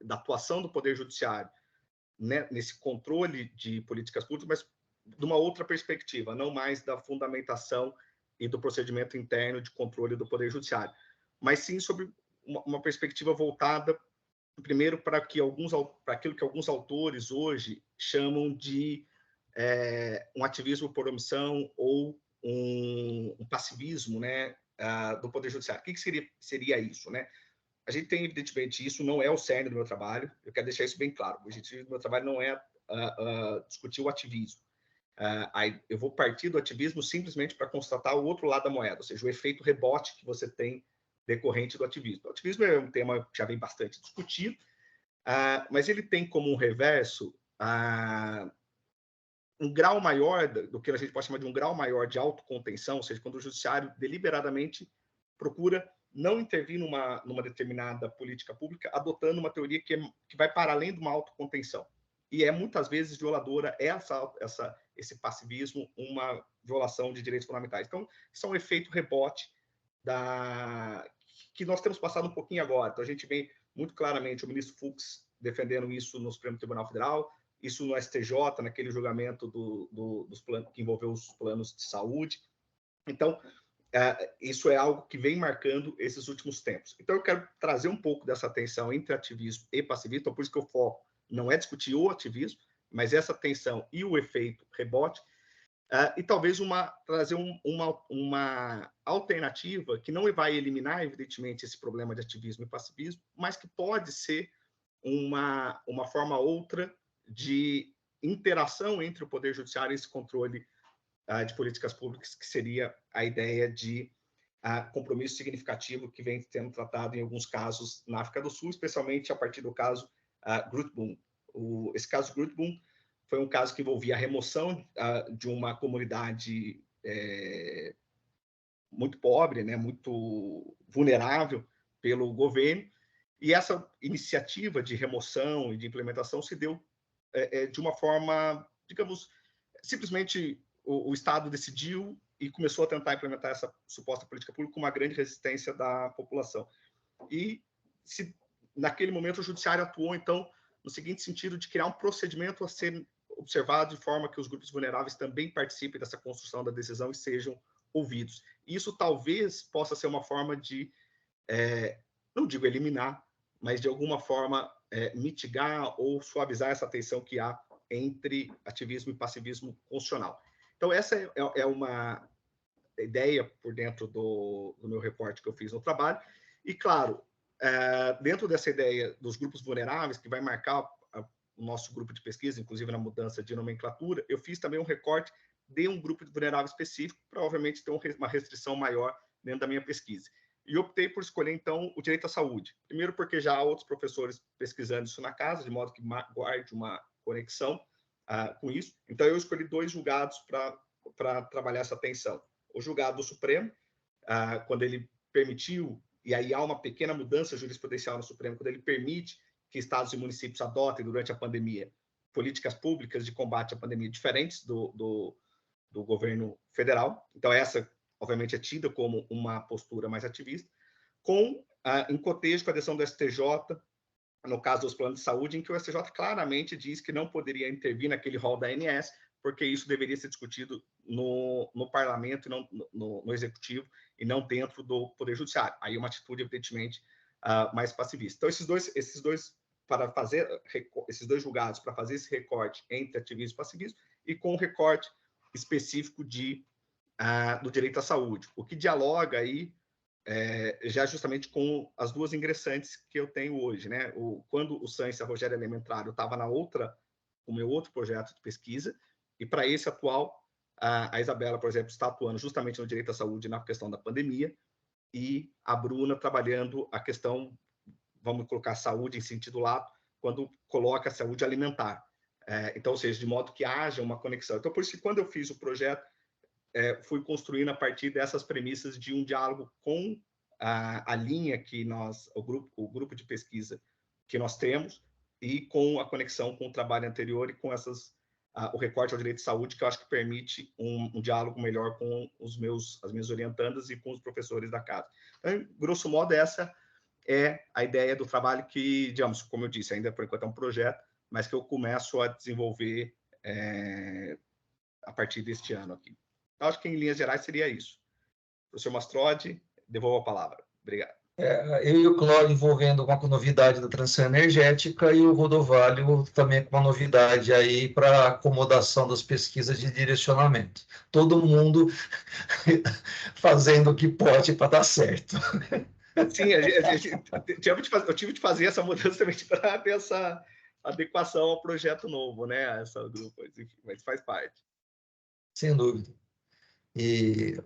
da atuação do Poder Judiciário, né, nesse controle de políticas públicas, mas de uma outra perspectiva, não mais da fundamentação e do procedimento interno de controle do Poder Judiciário, mas sim sobre uma perspectiva voltada, primeiro, para aquilo que alguns autores hoje chamam de um ativismo por omissão ou um passivismo, né, do Poder Judiciário. O que seria isso, né? A gente tem, evidentemente, isso não é o cerne do meu trabalho, eu quero deixar isso bem claro. O objetivo do meu trabalho não é discutir o ativismo. Aí eu vou partir do ativismo simplesmente para constatar o outro lado da moeda, ou seja, o efeito rebote que você tem decorrente do ativismo. O ativismo é um tema que já vem bastante discutido, mas ele tem como um reverso um grau maior do que a gente pode chamar de um grau maior de autocontenção, ou seja, quando o judiciário deliberadamente procura não intervir numa determinada política pública, adotando uma teoria que vai para além de uma autocontenção. E muitas vezes violadora esse passivismo, uma violação de direitos fundamentais. Então, isso é um efeito rebote que nós temos passado um pouquinho agora. Então, a gente vê muito claramente o ministro Fux defendendo isso no Supremo Tribunal Federal, isso no STJ, naquele julgamento dos planos que envolveu os planos de saúde. Então, isso é algo que vem marcando esses últimos tempos. Então, eu quero trazer um pouco dessa tensão entre ativismo e passivismo, então, por isso que o foco não é discutir o ativismo, mas essa tensão e o efeito rebote, e talvez trazer uma alternativa que não vai eliminar, evidentemente, esse problema de ativismo e passivismo, mas que pode ser uma forma outra de interação entre o Poder Judiciário e esse controle de políticas públicas, que seria a ideia de compromisso significativo que vem sendo tratado em alguns casos na África do Sul, especialmente a partir do caso Grootboom. Esse caso Grootboom foi um caso que envolvia a remoção de uma comunidade muito pobre, né, muito vulnerável pelo governo, e essa iniciativa de remoção e de implementação se deu de uma forma, digamos, simplesmente o Estado decidiu e começou a tentar implementar essa suposta política pública com uma grande resistência da população. E naquele momento o judiciário atuou, então, no seguinte sentido, de criar um procedimento a ser observado de forma que os grupos vulneráveis também participem dessa construção da decisão e sejam ouvidos. Isso talvez possa ser uma forma de, não digo eliminar, mas de alguma forma mitigar ou suavizar essa tensão que há entre ativismo e passivismo constitucional. Então, essa é uma ideia por dentro do meu recorte que eu fiz no trabalho. E, claro, dentro dessa ideia dos grupos vulneráveis, que vai marcar o nosso grupo de pesquisa, inclusive na mudança de nomenclatura, eu fiz também um recorte de um grupo de vulnerável específico, provavelmente ter uma restrição maior dentro da minha pesquisa. E optei por escolher, então, o direito à saúde. Primeiro porque já há outros professores pesquisando isso na casa, de modo que guarde uma conexão com isso. Então, eu escolhi 2 julgados para trabalhar essa tensão. O julgado do Supremo, quando ele permitiu, e aí há uma pequena mudança jurisprudencial no Supremo, quando ele permite que estados e municípios adotem, durante a pandemia, políticas públicas de combate à pandemia diferentes do governo federal. Então, essa, obviamente, é tida como uma postura mais ativista, em cotejo com a decisão do STJ, no caso dos planos de saúde, em que o STJ claramente diz que não poderia intervir naquele rol da ANS, porque isso deveria ser discutido no parlamento, não no executivo, e não dentro do Poder Judiciário. Aí uma atitude, evidentemente, mais passivista. Então, esses dois julgados para fazer esse recorte entre ativismo e passivismo, e com um recorte específico do direito à saúde, o que dialoga aí já justamente com as 2 ingressantes que eu tenho hoje, né? Quando o Sainz e a Rogéria Elementário estava o meu outro projeto de pesquisa, e para esse atual, a Isabela, por exemplo, está atuando justamente no direito à saúde na questão da pandemia, e a Bruna trabalhando a questão, vamos colocar saúde em sentido lato, quando coloca a saúde alimentar. Então, ou seja, de modo que haja uma conexão. Então, por isso que quando eu fiz o projeto, fui construindo a partir dessas premissas de um diálogo com a linha que o grupo de pesquisa que nós temos, e com a conexão com o trabalho anterior e com o recorte ao direito de saúde, que eu acho que permite um diálogo melhor com as minhas orientandas e com os professores da casa. Então, grosso modo, essa é a ideia do trabalho que, digamos, como eu disse, ainda por enquanto é um projeto, mas que eu começo a desenvolver a partir deste ano aqui. Eu acho que, em linhas gerais, seria isso. Professor Mastrodi, devolvo a palavra. Obrigado. Eu e o Cláudio envolvendo uma novidade da transição energética, e o Rodovalho também com uma novidade aí para acomodação das pesquisas de direcionamento. Todo mundo fazendo o que pode para dar certo. Sim, eu tive de fazer essa mudança também para ter essa adequação ao projeto novo, né? Essa grupo, enfim, mas faz parte. Sem dúvida. E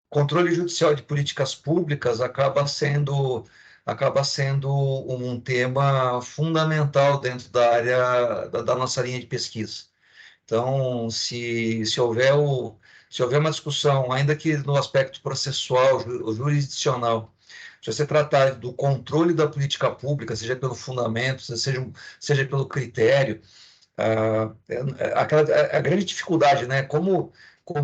controle judicial de políticas públicas acaba sendo um tema fundamental dentro da área da nossa linha de pesquisa. Então, se houver uma discussão, ainda que no aspecto processual, jurisdicional, se você tratar do controle da política pública, seja pelo fundamento, seja pelo critério, a grande dificuldade, né? Como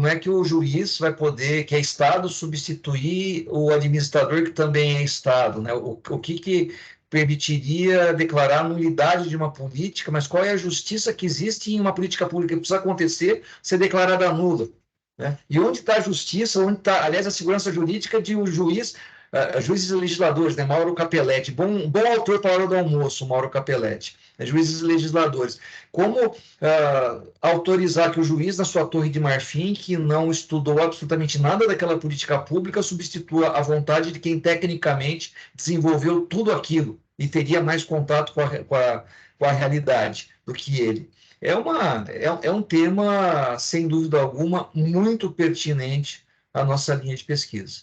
é que o juiz vai poder, que é Estado, substituir o administrador que também é Estado, né? O que permitiria declarar a nulidade de uma política, mas qual é a justiça que existe em uma política pública que precisa acontecer, ser declarada nula, né? E onde está a justiça, onde está, aliás, a segurança jurídica de um juiz, juízes e legisladores, né? Mauro Capelletti, bom autor para a hora do almoço, Mauro Capelletti, juízes e legisladores. Como autorizar que o juiz, na sua torre de marfim, que não estudou absolutamente nada daquela política pública, substitua a vontade de quem tecnicamente desenvolveu tudo aquilo e teria mais contato com a realidade do que ele? É um tema, sem dúvida alguma, muito pertinente à nossa linha de pesquisa.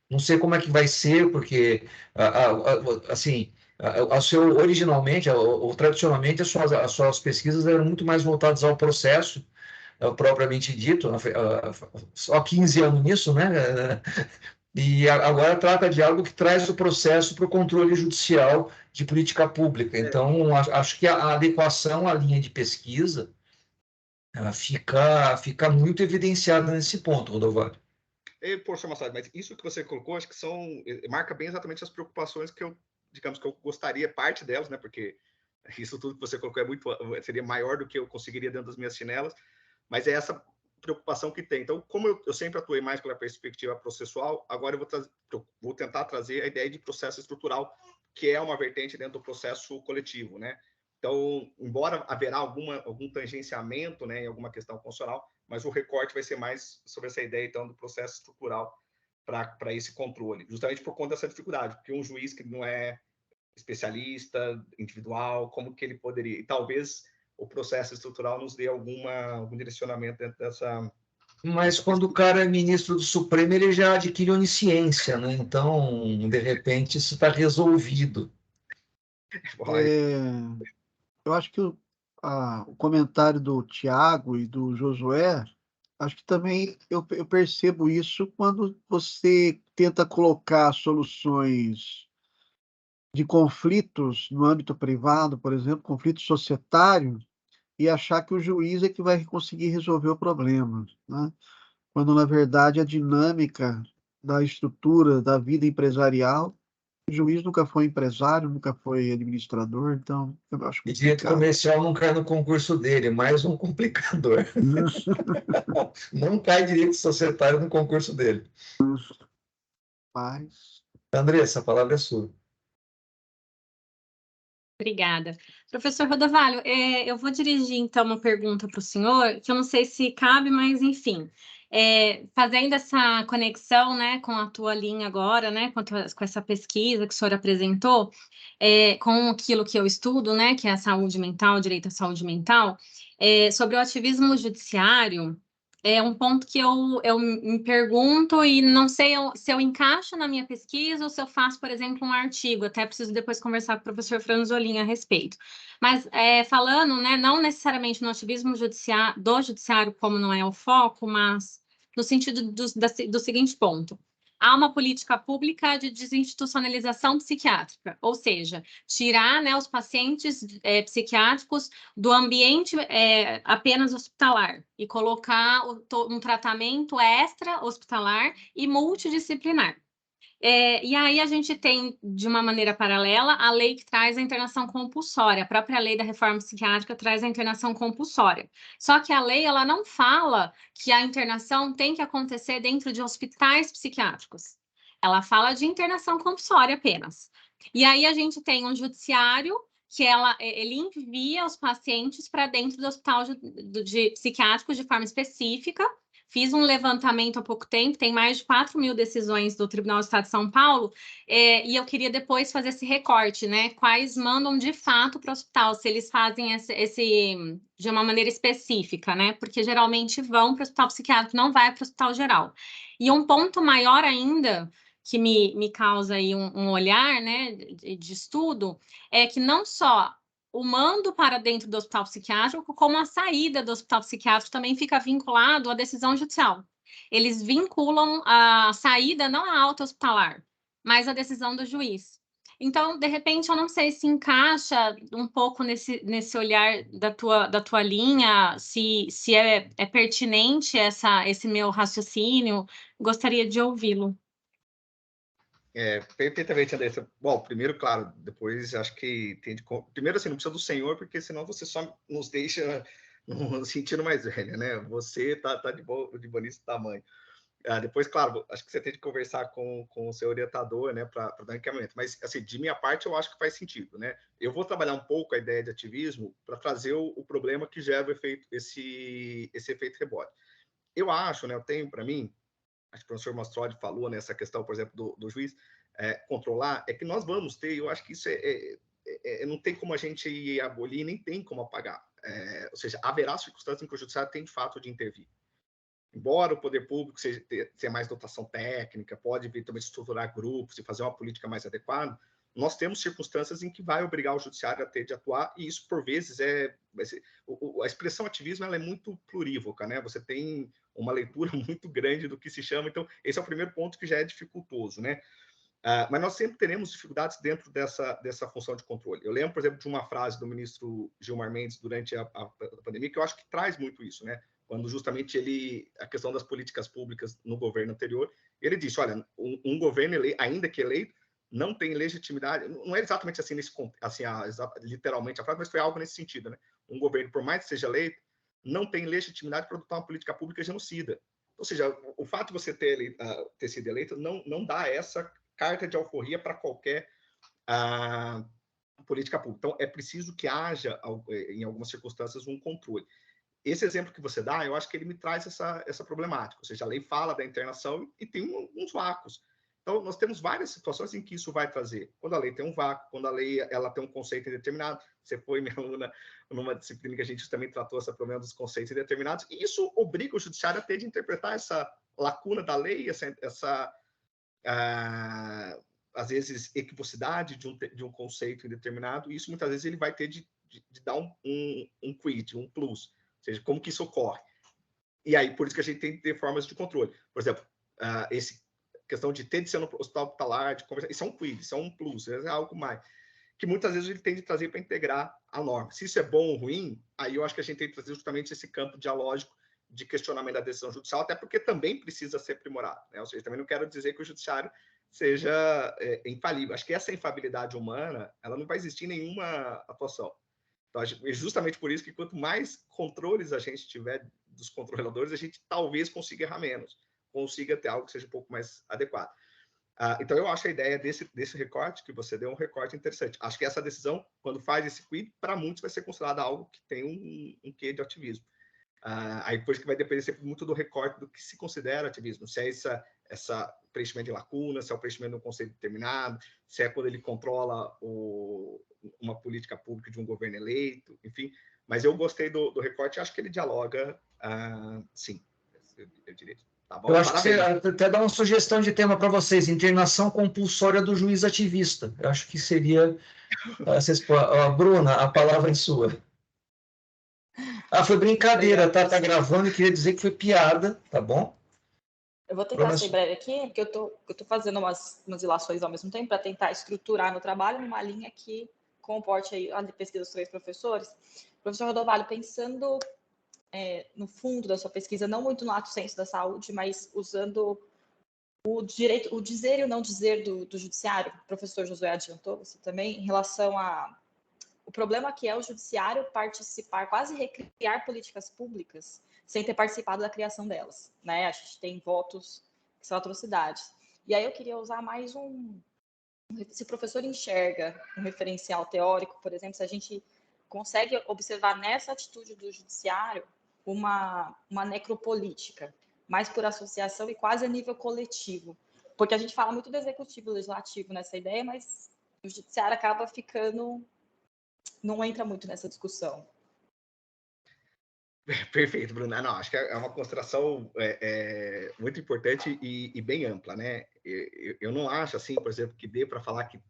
Não sei como é que vai ser, porque, assim, originalmente, ou tradicionalmente, as suas pesquisas eram muito mais voltadas ao processo, propriamente dito, só 15 anos nisso, né? E agora trata de algo que traz o processo para o controle judicial de política pública. Então, acho que a adequação à linha de pesquisa ela fica muito evidenciada nesse ponto, Rodovalho. Poxa, Massad, mas isso que você colocou, acho que marca bem exatamente as preocupações que eu gostaria, parte delas, né? Porque isso tudo que você colocou seria maior do que eu conseguiria dentro das minhas chinelas, mas é essa preocupação que tem. Então, como eu sempre atuei mais pela perspectiva processual, agora eu vou tentar trazer a ideia de processo estrutural, que é uma vertente dentro do processo coletivo, né? Então, embora haverá algum tangenciamento, né, em alguma questão constitucional, mas o recorte vai ser mais sobre essa ideia, então, do processo estrutural para esse controle, justamente por conta dessa dificuldade, porque um juiz que não é especialista, individual, como que ele poderia... E talvez o processo estrutural nos dê algum direcionamento dentro dessa... Mas quando o cara é ministro do Supremo, ele já adquire onisciência, né? Então, de repente, isso está resolvido. Eu acho que o comentário do Tiago e do Josué, acho que também eu percebo isso quando você tenta colocar soluções de conflitos no âmbito privado, por exemplo, conflito societário, e achar que o juiz é que vai conseguir resolver o problema, né? Quando, na verdade, a dinâmica da estrutura da vida empresarial, o juiz nunca foi empresário, nunca foi administrador, então eu acho E direito complicado. comercial não cai no concurso dele, mais um complicador. Não cai direito societário no concurso dele. Mas... Andressa, a palavra é sua. Obrigada. Professor Rodovalho, eu vou dirigir, então, uma pergunta para o senhor, que eu não sei se cabe, mas, enfim, fazendo essa conexão, né, com a tua linha agora, né, com essa pesquisa que o senhor apresentou, com aquilo que eu estudo, né, que é a saúde mental, direito à saúde mental, sobre o ativismo judiciário, é um ponto que eu me pergunto e não sei se eu encaixo na minha pesquisa ou se eu faço, por exemplo, um artigo. Até preciso depois conversar com o professor Franzolin a respeito. Mas falando, né, não necessariamente no ativismo do judiciário, como não é o foco, mas no sentido do seguinte ponto. Há uma política pública de desinstitucionalização psiquiátrica, ou seja, tirar, né, os pacientes psiquiátricos do ambiente apenas hospitalar e colocar um tratamento extra-hospitalar e multidisciplinar. E aí a gente tem, de uma maneira paralela, a lei que traz a internação compulsória. A própria lei da reforma psiquiátrica traz a internação compulsória. Só que a lei ela não fala que a internação tem que acontecer dentro de hospitais psiquiátricos. Ela fala de internação compulsória apenas. E aí a gente tem um judiciário que ele envia os pacientes para dentro do hospital de psiquiátrico de forma específica. Fiz um levantamento há pouco tempo, tem mais de 4.000 decisões do Tribunal do Estado de São Paulo, e eu queria depois fazer esse recorte, né? Quais mandam de fato para o hospital, se eles fazem esse de uma maneira específica, né? Porque geralmente vão para o hospital psiquiátrico, não vai para o hospital geral. E um ponto maior ainda, que me causa aí um olhar, né, de estudo, é que não só o mando para dentro do hospital psiquiátrico, como a saída do hospital psiquiátrico também fica vinculado à decisão judicial. Eles vinculam a saída não à alta hospitalar, mas à decisão do juiz. Então, de repente, eu não sei se encaixa um pouco nesse olhar da tua linha, se é pertinente esse meu raciocínio. Gostaria de ouvi-lo. Perfeitamente, Andressa. Bom, primeiro, claro, depois acho que tem de... Primeiro, assim, não precisa do senhor, porque senão você só nos deixa no sentido mais velho, né? Você tá de bonito tamanho. Depois, claro, acho que você tem de conversar com o seu orientador, né, para dar encaminhamento. Mas, assim, de minha parte, eu acho que faz sentido, né? Eu vou trabalhar um pouco a ideia de ativismo para trazer o problema que gera esse efeito rebote. Eu acho, né, eu tenho para mim, acho que o professor Mastrolli falou nessa questão, por exemplo, do juiz controlar, é que nós vamos ter, eu acho que isso não tem como a gente abolir, nem tem como apagar. Ou seja, haverá circunstâncias em que o judiciário tem de fato de intervir. Embora o poder público tenha mais dotação técnica, pode vir também estruturar grupos e fazer uma política mais adequada, nós temos circunstâncias em que vai obrigar o judiciário a ter de atuar, e isso, por vezes, a expressão ativismo ela é muito plurívoca, né? Você tem uma leitura muito grande do que se chama, então, esse é o primeiro ponto que já é dificultoso, né? Mas nós sempre teremos dificuldades dentro dessa função de controle. Eu lembro, por exemplo, de uma frase do ministro Gilmar Mendes durante a pandemia, que eu acho que traz muito isso, né? Quando justamente a questão das políticas públicas no governo anterior, ele disse, olha, um governo eleito, ainda que eleito, não tem legitimidade, não é exatamente assim, literalmente a frase, mas foi algo nesse sentido, né? Um governo, por mais que seja eleito, não tem legitimidade para adotar uma política pública genocida. Ou seja, o fato de você ter sido eleito não dá essa carta de alforria para qualquer política pública. Então, é preciso que haja, em algumas circunstâncias, um controle. Esse exemplo que você dá, eu acho que ele me traz essa problemática. Ou seja, a lei fala da internação e tem uns vácuos. Então, nós temos várias situações em que isso vai trazer. Quando a lei tem um vácuo, quando a lei ela tem um conceito indeterminado. Você foi minha aluna numa disciplina que a gente justamente tratou esse problema dos conceitos indeterminados, e isso obriga o judiciário a ter de interpretar essa lacuna da lei, às vezes, equivocidade de um conceito indeterminado, e isso muitas vezes ele vai ter de dar um quid, um plus, ou seja, como que isso ocorre. E aí, por isso que a gente tem que ter formas de controle. Por exemplo, questão de ter de ser no hospital hospitalar, de conversar, isso é um quid, isso é um plus, é algo mais, que muitas vezes ele tem de trazer para integrar a norma. Se isso é bom ou ruim, aí eu acho que a gente tem que trazer justamente esse campo dialógico de questionamento da decisão judicial, até porque também precisa ser aprimorado, né? Ou seja, também não quero dizer que o judiciário seja infalível. Acho que essa infabilidade humana, ela não vai existir em nenhuma atuação. Então, é justamente por isso que quanto mais controles a gente tiver dos controladores, a gente talvez consiga errar menos, consiga ter algo que seja um pouco mais adequado. Então, eu acho que a ideia desse recorte que você deu é um recorte interessante. Acho que essa decisão, quando faz esse quid, para muitos vai ser considerada algo que tem um quê de ativismo. Aí depois que vai depender sempre muito do recorte do que se considera ativismo, se é essa preenchimento de lacunas, se é o preenchimento de um conceito determinado, se é quando ele controla uma política pública de um governo eleito, enfim. Mas eu gostei do recorte e acho que ele dialoga, sim, eu diria. Tá bom? Eu acho que você até dá uma sugestão de tema para vocês, internação compulsória do juiz ativista. Eu acho que seria... Bruna, a palavra é sua. Foi brincadeira, tá? Tá gravando e queria dizer que foi piada, tá bom? Eu vou tentar ser breve aqui, porque eu tô fazendo umas ilações ao mesmo tempo para tentar estruturar meu trabalho numa linha que comporte aí a pesquisa dos 3 professores. Professor Rodovalho, pensando no fundo da sua pesquisa, não muito no lato sensu da saúde, mas usando o dizer e o não dizer do judiciário, o professor Josué adiantou, você também, em relação o problema que é o judiciário participar, quase recriar políticas públicas sem ter participado da criação delas, né? A gente tem votos que são atrocidades. E aí eu queria usar mais se o professor enxerga um referencial teórico, por exemplo, se a gente consegue observar nessa atitude do judiciário uma necropolítica, mais por associação e quase a nível coletivo. Porque a gente fala muito do executivo e legislativo nessa ideia, mas o judiciário acaba não entra muito nessa discussão. Perfeito, Bruna. Não, acho que é uma consideração muito importante e bem ampla, né? Eu não acho, assim, por exemplo, que dê para falar que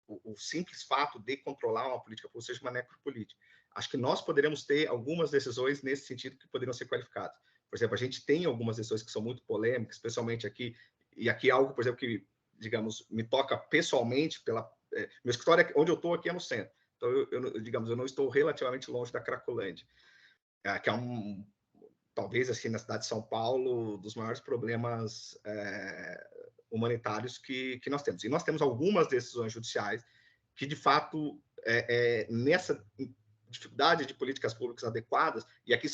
o simples fato de controlar uma política pública seja uma necropolítica. Acho que nós poderemos ter algumas decisões nesse sentido que poderiam ser qualificadas. Por exemplo, a gente tem algumas decisões que são muito polêmicas, especialmente aqui, e aqui é algo, por exemplo, que, digamos, me toca pessoalmente meu escritório, onde eu estou aqui é no centro. Então, eu não estou relativamente longe da Cracolândia, que é talvez, assim, na cidade de São Paulo, dos maiores problemas humanitários que nós temos. E nós temos algumas decisões judiciais que, de fato, nessa dificuldade de políticas públicas adequadas, e aqui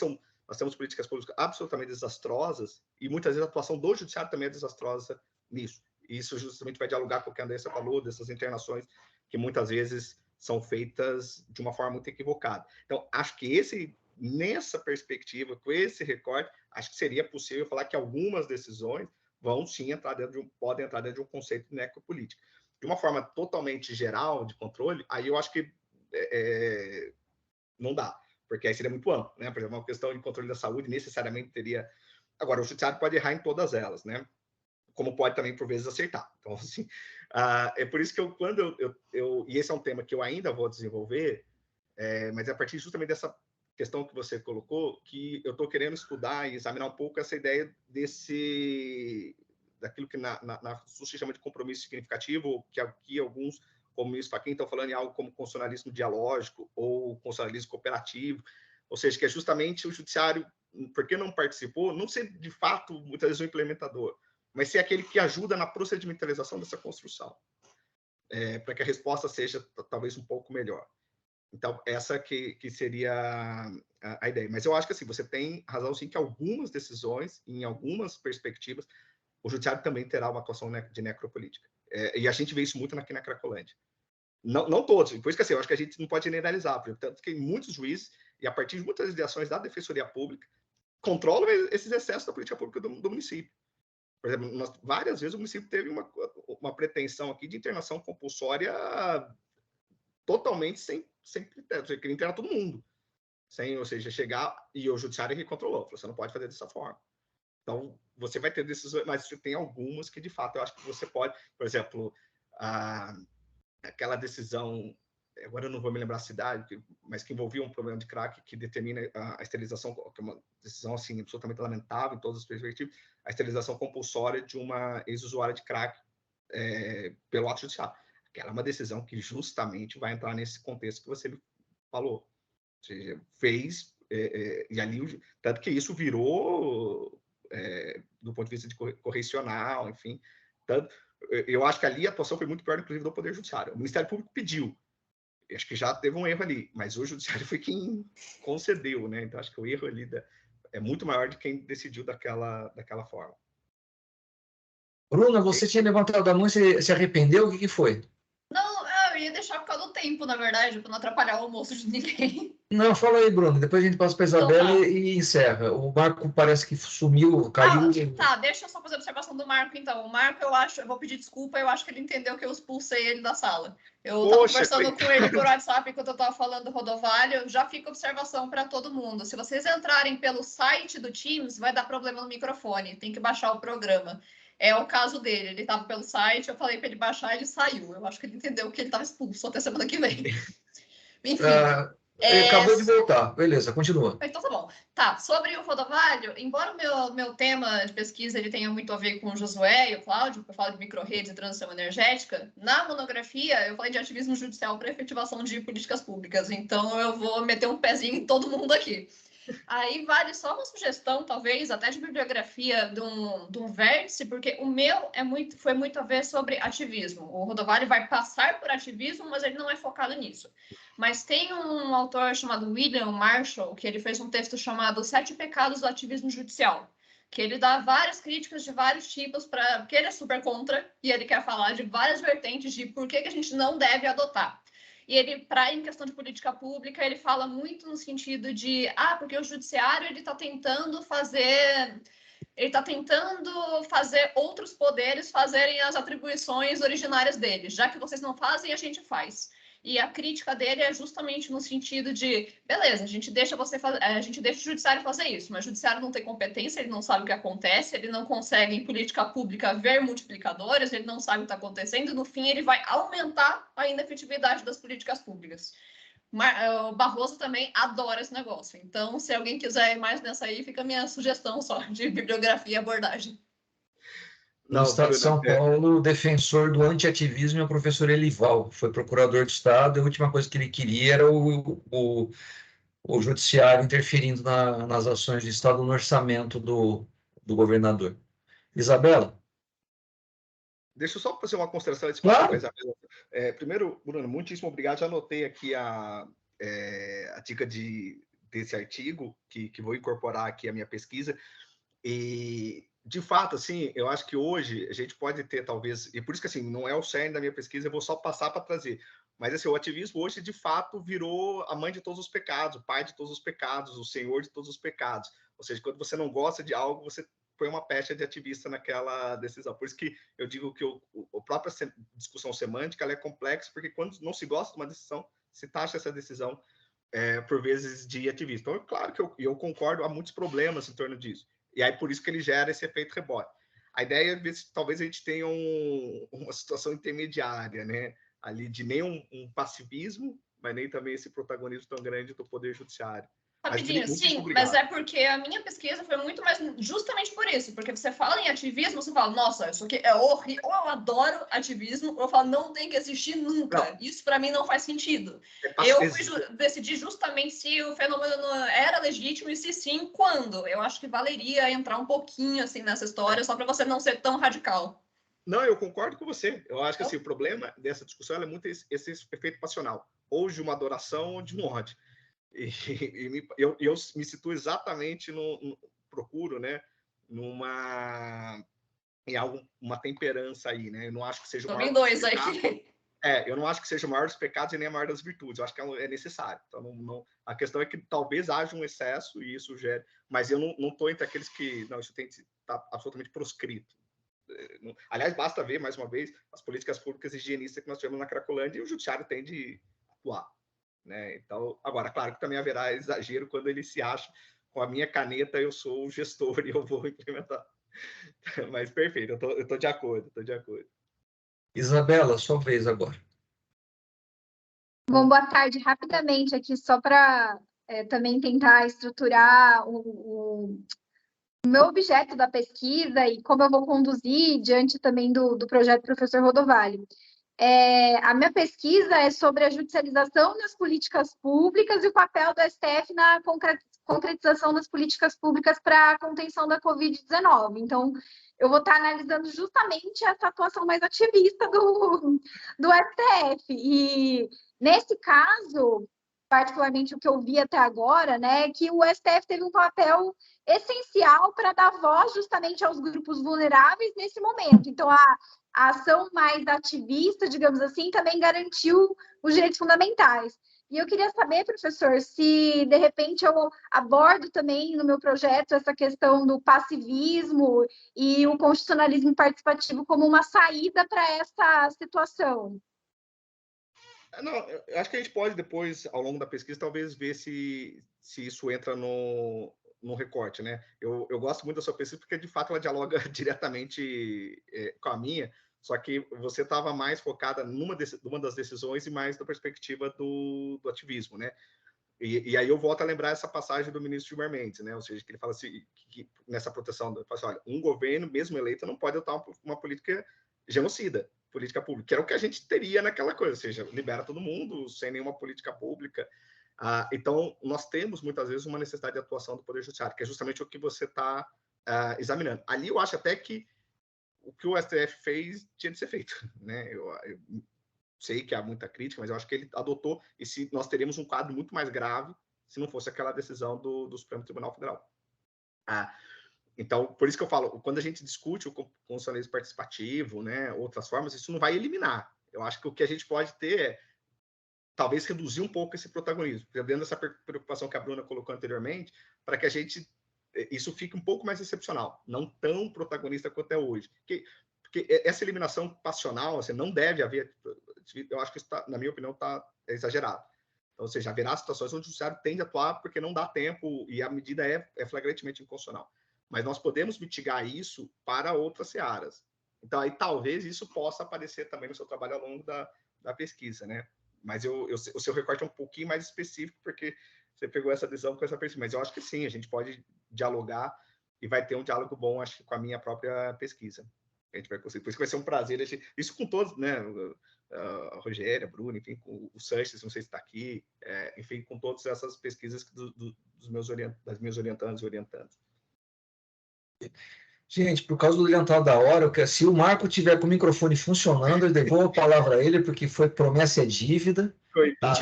nós temos políticas públicas absolutamente desastrosas, e muitas vezes a atuação do judiciário também é desastrosa nisso. E isso justamente vai dialogar com o que a Andressa falou, dessas internações que muitas vezes são feitas de uma forma muito equivocada. Então, acho que nessa perspectiva, com esse recorte, acho que seria possível falar que algumas decisões vão sim podem entrar dentro de um conceito de necropolítica. De uma forma totalmente geral de controle, aí eu acho que não dá, porque aí seria muito amplo, né? Por exemplo, uma questão de controle da saúde necessariamente teria... Agora, o judiciário pode errar em todas elas, né? como pode também, por vezes, acertar. Então, assim, é por isso que e esse é um tema que eu ainda vou desenvolver, mas é a partir justamente dessa questão que você colocou, que eu estou querendo estudar e examinar um pouco essa ideia daquilo que na SUS se chama de compromisso significativo, que aqui alguns, como o ministro Fachin, estão falando em algo como constitucionalismo dialógico ou constitucionalismo cooperativo, ou seja, que é justamente o judiciário, porque não participou, não ser de fato, muitas vezes, o implementador, mas ser aquele que ajuda na procedimentalização dessa construção, para que a resposta seja talvez um pouco melhor. Então, essa que seria a ideia. Mas eu acho que assim, você tem razão, sim, que algumas decisões, em algumas perspectivas, o judiciário também terá uma atuação de necropolítica. E a gente vê isso muito aqui na Cracolândia. Não todos, por isso que assim, eu acho que a gente não pode generalizar, tanto que muitos juízes, e a partir de muitas ações da Defensoria Pública, controlam esses excessos da política pública do município. Por exemplo, várias vezes o município teve uma pretensão aqui de internação compulsória totalmente sem critério, você queria internar todo mundo, ou seja, chegar e o judiciário que controlou, você não pode fazer dessa forma. Então, você vai ter decisões, mas você tem algumas que, de fato, eu acho que você pode, por exemplo, aquela decisão, agora eu não vou me lembrar a cidade, mas que envolvia um problema de crack que determina a esterilização, que é uma decisão assim, absolutamente lamentável em todas as perspectivas, a esterilização compulsória de uma ex-usuária de crack pelo ato judicial. Aquela é uma decisão que justamente vai entrar nesse contexto que você falou. Ou seja, fez, e ali, tanto que isso virou, do ponto de vista de correcional, enfim, tanto, eu acho que ali a atuação foi muito pior, inclusive, do Poder Judiciário. O Ministério Público pediu, acho que já teve um erro ali, mas o Judiciário foi quem concedeu, né? Então, acho que o erro ali é muito maior de quem decidiu daquela forma. Bruna, você tinha levantado a mão e se arrependeu? O que foi? Não, eu ia deixar por causa do tempo, na verdade, para não atrapalhar o almoço de ninguém. Não, fala aí, Bruno. Depois a gente passa para a Isabela Então, tá. e encerra. O Marco parece que sumiu, caiu. Tá, deixa eu só fazer a observação do Marco, então. O Marco, eu vou pedir desculpa, eu acho que ele entendeu que eu expulsei ele da sala. Eu estava conversando com ele por WhatsApp enquanto eu estava falando do Rodovalho. Já fica observação para todo mundo. Se vocês entrarem pelo site do Teams, vai dar problema no microfone. Tem que baixar o programa. É o caso dele. Ele estava pelo site, eu falei para ele baixar, ele saiu. Eu acho que ele entendeu que ele estava expulso até semana que vem. Enfim. Acabou de voltar. Beleza, continua. Então tá bom. Tá, sobre o Rodovalho, embora o meu tema de pesquisa ele tenha muito a ver com o Josué e o Cláudio, porque eu falo de micro-redes e transição energética, na monografia eu falei de ativismo judicial para efetivação de políticas públicas, então eu vou meter um pezinho em todo mundo aqui. Aí vale só uma sugestão, talvez, até de bibliografia de um vértice, porque o meu foi muito a ver sobre ativismo. O Rodovalho vai passar por ativismo, mas ele não é focado nisso. Mas tem um autor chamado William Marshall, que ele fez um texto chamado 7 Pecados do Ativismo Judicial, que ele dá várias críticas de vários tipos, porque ele é super contra, e ele quer falar de várias vertentes de por que a gente não deve adotar. E ele, em questão de política pública, ele fala muito no sentido de, porque o judiciário ele está tentando fazer outros poderes fazerem as atribuições originárias deles. Já que vocês não fazem, a gente faz. E a crítica dele é justamente no sentido de, beleza, a gente deixa o judiciário fazer isso, mas o judiciário não tem competência, ele não sabe o que acontece, ele não consegue, em política pública, ver multiplicadores, ele não sabe o que está acontecendo, e no fim ele vai aumentar a inefetividade das políticas públicas. O Barroso também adora esse negócio. Então, se alguém quiser ir mais nessa aí, fica a minha sugestão só de bibliografia e abordagem. No Estado de São Paulo, o defensor do antiativismo é o professor Elival, foi procurador de Estado, e a última coisa que ele queria era o judiciário interferindo nas ações de Estado no orçamento do governador. Isabela? Deixa eu só fazer uma consideração. Claro. Primeiro, Bruno, muitíssimo obrigado. Já anotei aqui a dica desse artigo, que vou incorporar aqui à minha pesquisa. E, de fato, assim, eu acho que hoje a gente pode ter, talvez, e por isso que, assim, não é o cerne da minha pesquisa, eu vou só passar para trazer. Mas, assim, o ativismo hoje, de fato, virou a mãe de todos os pecados, o pai de todos os pecados, o senhor de todos os pecados. Ou seja, quando você não gosta de algo, você põe uma pecha de ativista naquela decisão. Por isso que eu digo que a própria discussão semântica ela é complexa, porque quando não se gosta de uma decisão, se taxa essa decisão, por vezes, de ativista. Então, é claro que eu concordo, há muitos problemas em torno disso. E aí, por isso que ele gera esse efeito rebote. A ideia é ver se talvez a gente tenha uma situação intermediária, né? Ali de nem um passivismo, mas nem também esse protagonismo tão grande do Poder Judiciário. Rapidinho, sim, mas é porque a minha pesquisa foi muito mais justamente por isso, porque você fala em ativismo, você fala, nossa, isso aqui é horrível, ou eu adoro ativismo, ou eu falo, não tem que existir nunca. Não. Isso para mim não faz sentido. Eu decidi justamente se o fenômeno era legítimo e se sim, quando. Eu acho que valeria entrar um pouquinho assim nessa história, só para você não ser tão radical. Não, eu concordo com você. Eu acho que assim, o problema dessa discussão é muito esse efeito passional, ou de uma adoração ou de um ódio. Eu me situo exatamente procuro, né, em uma temperança aí, né? Eu não acho que seja o maior dois aí. Eu não acho que seja o maior dos pecados e nem a maior das virtudes. Eu acho que é necessário. Então, a questão é que talvez haja um excesso e isso gere, mas eu não estou entre aqueles que não, isso tem que estar absolutamente proscrito. Aliás, basta ver mais uma vez as políticas públicas higienistas que nós tivemos na Cracolândia e o judiciário tem de atuar. Né? Então, agora, claro que também haverá exagero quando ele se acha, com a minha caneta eu sou o gestor e eu vou implementar. Mas perfeito, eu estou de acordo, Isabela, sua vez agora. Bom, boa tarde. Rapidamente aqui, só para também tentar estruturar o meu objeto da pesquisa e como eu vou conduzir diante também do projeto Professor Rodovalho. A minha pesquisa é sobre a judicialização das políticas públicas e o papel do STF na concretização das políticas públicas para a contenção da Covid-19. Então, eu vou estar analisando justamente essa atuação mais ativista do STF. E, nesse caso, particularmente o que eu vi até agora, né, que o STF teve um papel essencial para dar voz justamente aos grupos vulneráveis nesse momento. Então, a ação mais ativista, digamos assim, também garantiu os direitos fundamentais. E eu queria saber, professor, se de repente eu abordo também no meu projeto essa questão do passivismo e o constitucionalismo participativo como uma saída para essa situação. Não, eu acho que a gente pode depois, ao longo da pesquisa, talvez ver se isso entra no recorte, né? Eu gosto muito da sua pesquisa porque, de fato, ela dialoga diretamente com a minha, só que você estava mais focada numa das decisões e mais da perspectiva do ativismo, né? E aí eu volto a lembrar essa passagem do ministro Gilmar Mendes, né? Ou seja, que ele fala assim, que nessa proteção, fala assim, olha, um governo, mesmo eleito, não pode adotar uma política genocida, política pública, que era o que a gente teria naquela coisa, ou seja, libera todo mundo sem nenhuma política pública. Então, nós temos, muitas vezes, uma necessidade de atuação do Poder Judiciário, que é justamente o que você está examinando. Ali, eu acho até que o que o STF fez tinha de ser feito, né? Eu sei que há muita crítica, mas eu acho que ele adotou, e se nós teríamos um quadro muito mais grave se não fosse aquela decisão do Supremo Tribunal Federal. Então, por isso que eu falo, quando a gente discute o constitucionalismo participativo, né, outras formas, isso não vai eliminar. Eu acho que o que a gente pode ter é, talvez, reduzir um pouco esse protagonismo, dentro dessa preocupação que a Bruna colocou anteriormente, para que isso fique um pouco mais excepcional, não tão protagonista quanto é hoje. Porque essa eliminação passional, assim, não deve haver, eu acho que isso, na minha opinião, está exagerado. Então, ou seja, haverá situações onde o judiciário tem de atuar porque não dá tempo e a medida é flagrantemente inconstitucional. Mas nós podemos mitigar isso para outras searas. Então, aí talvez isso possa aparecer também no seu trabalho ao longo da pesquisa, né? Mas o seu recorte é um pouquinho mais específico, porque você pegou essa decisão com essa pesquisa. Mas eu acho que sim, a gente pode dialogar e vai ter um diálogo bom, acho que, com a minha própria pesquisa. A gente vai conseguir. Por isso que vai ser um prazer. Isso com todos, né? A Rogéria, a Bruna, enfim, com o Sanches, não sei se está aqui, enfim, com todas essas pesquisas das minhas orientandas e orientandos. Gente, por causa do adiantado da hora, se o Marco tiver com o microfone funcionando, eu devolvo a palavra a ele, porque foi promessa e dívida. Coitado.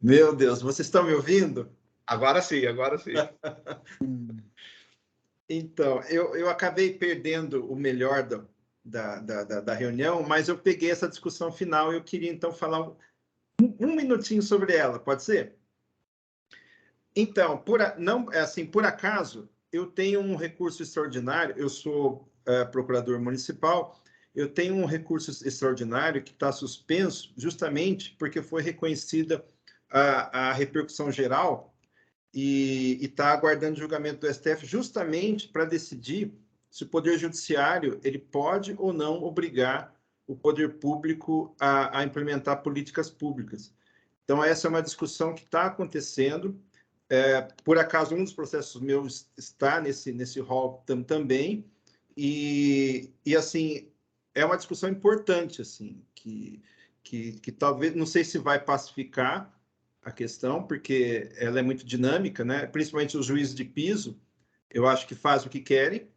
Meu Deus, vocês estão me ouvindo? Agora sim, agora sim. Então, eu acabei perdendo o melhor da reunião, mas eu peguei essa discussão final e eu queria, então, falar um minutinho sobre ela, pode ser? Então, por acaso, eu tenho um recurso extraordinário, eu sou procurador municipal, eu tenho um recurso extraordinário que está suspenso justamente porque foi reconhecida a repercussão geral e está aguardando o julgamento do STF justamente para decidir se o Poder Judiciário ele pode ou não obrigar o poder público a implementar políticas públicas. Então, essa é uma discussão que está acontecendo. Por acaso, um dos processos meus está nesse rol também, e assim, é uma discussão importante, assim, que talvez, não sei se vai pacificar a questão, porque ela é muito dinâmica, né? Principalmente os juízes de piso, eu acho que fazem o que querem,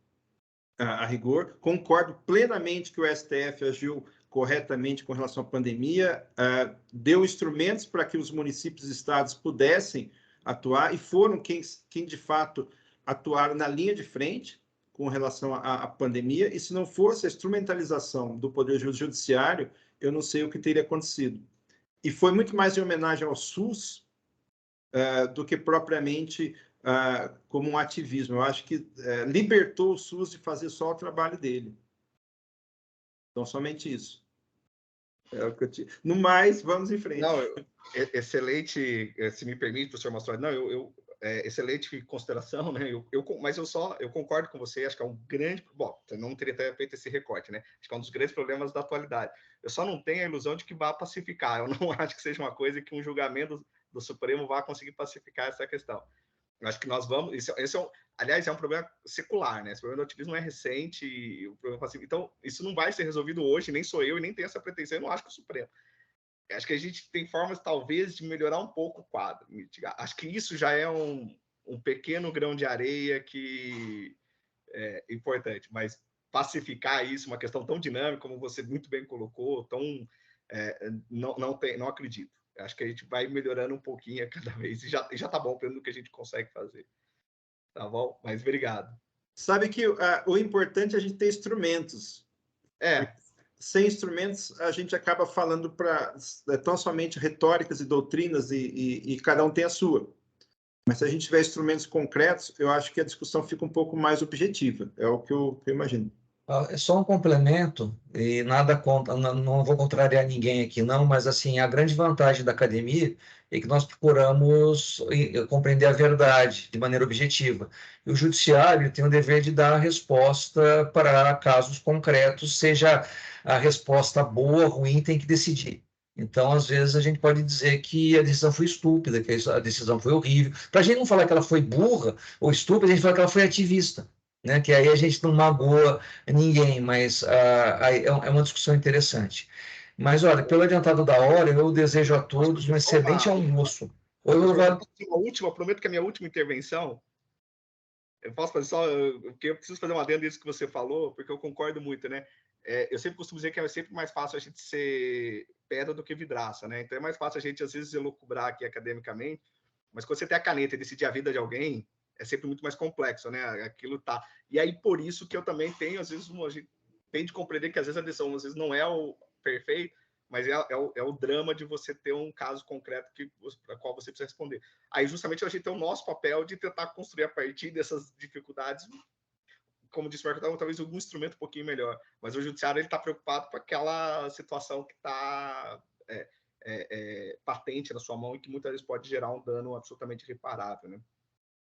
a rigor. Concordo plenamente que o STF agiu corretamente com relação à pandemia, deu instrumentos para que os municípios e estados pudessem atuar, e foram quem de fato atuaram na linha de frente com relação à pandemia, e se não fosse a instrumentalização do Poder Judiciário, eu não sei o que teria acontecido. E foi muito mais em homenagem ao SUS do que propriamente como um ativismo. Eu acho que libertou o SUS de fazer só o trabalho dele. Então, somente isso. No mais, vamos em frente. Não, excelente, se me permite, professor Mastroianni, não, excelente consideração, né? Mas eu concordo com você, acho que é um grande... Bom, você não teria até feito esse recorte, né? Acho que é um dos grandes problemas da atualidade. Eu só não tenho a ilusão de que vá pacificar. Eu não acho que seja uma coisa que um julgamento do Supremo vá conseguir pacificar essa questão. Eu acho que nós vamos... aliás, é um problema secular, né? Esse problema do ativismo é recente, o problema passivo. Então, isso não vai ser resolvido hoje, nem sou eu e nem tenho essa pretensão, eu não acho que o Supremo. Acho que a gente tem formas, talvez, de melhorar um pouco o quadro, mitigar. Acho que isso já é um pequeno grão de areia que é importante, mas pacificar isso, uma questão tão dinâmica, como você muito bem colocou, não acredito. Acho que a gente vai melhorando um pouquinho a cada vez, e já tá bom pelo que a gente consegue fazer. Tá bom? Mas obrigado. Sabe que o importante é a gente ter instrumentos. Sem instrumentos, a gente acaba falando tão somente retóricas e doutrinas, e cada um tem a sua. Mas se a gente tiver instrumentos concretos, eu acho que a discussão fica um pouco mais objetiva. É o que eu imagino. É só um complemento, e nada contra, não vou contrariar ninguém aqui, não, mas assim, a grande vantagem da academia é que nós procuramos compreender a verdade de maneira objetiva. E o judiciário tem o dever de dar a resposta para casos concretos, seja a resposta boa ou ruim, tem que decidir. Então, às vezes, a gente pode dizer que a decisão foi estúpida, que a decisão foi horrível. Para a gente não falar que ela foi burra ou estúpida, a gente fala que ela foi ativista, né? Que aí a gente não magoa ninguém, mas é uma discussão interessante. Mas, olha, pelo adiantado da hora, eu desejo a todos um excelente almoço. Uma última, prometo que é a minha última intervenção. Eu posso fazer só, porque eu preciso fazer uma adendo disso que você falou, porque eu concordo muito, né? Eu sempre costumo dizer que é sempre mais fácil a gente ser pedra do que vidraça, né? Então é mais fácil a gente, às vezes, elocubrar aqui academicamente, mas quando você tem a caneta e decidir a vida de alguém, é sempre muito mais complexo, né? Aquilo tá... E aí, por isso que eu também tenho, às vezes, a gente tem de compreender que, às vezes, a decisão, às vezes, não é o perfeito, mas é o drama de você ter um caso concreto para qual você precisa responder. Aí, justamente, a gente tem o nosso papel de tentar construir, a partir dessas dificuldades, como disse o Marco, talvez algum instrumento um pouquinho melhor. Mas o judiciário está preocupado com aquela situação que está patente na sua mão e que muitas vezes pode gerar um dano absolutamente irreparável, né?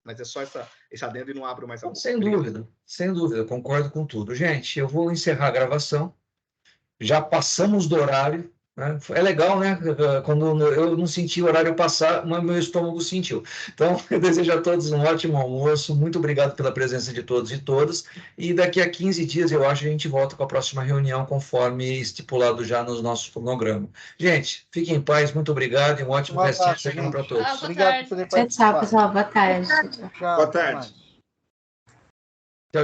Mas é só esse adendo e não abro mais a boca. Sem dúvida, concordo com tudo. Gente, eu vou encerrar a gravação. Já passamos do horário, né? É legal, né? Quando eu não senti o horário passar, mas meu estômago sentiu. Então, eu desejo a todos um ótimo almoço. Muito obrigado pela presença de todos e todas. E daqui a 15 dias, eu acho, a gente volta com a próxima reunião, conforme estipulado já nos nossos cronogramas. Gente, fiquem em paz. Muito obrigado e um ótimo restinho de semana para todos. Obrigado por poder participar. Tchau, pessoal. Boa tarde. Tchau. Boa tarde.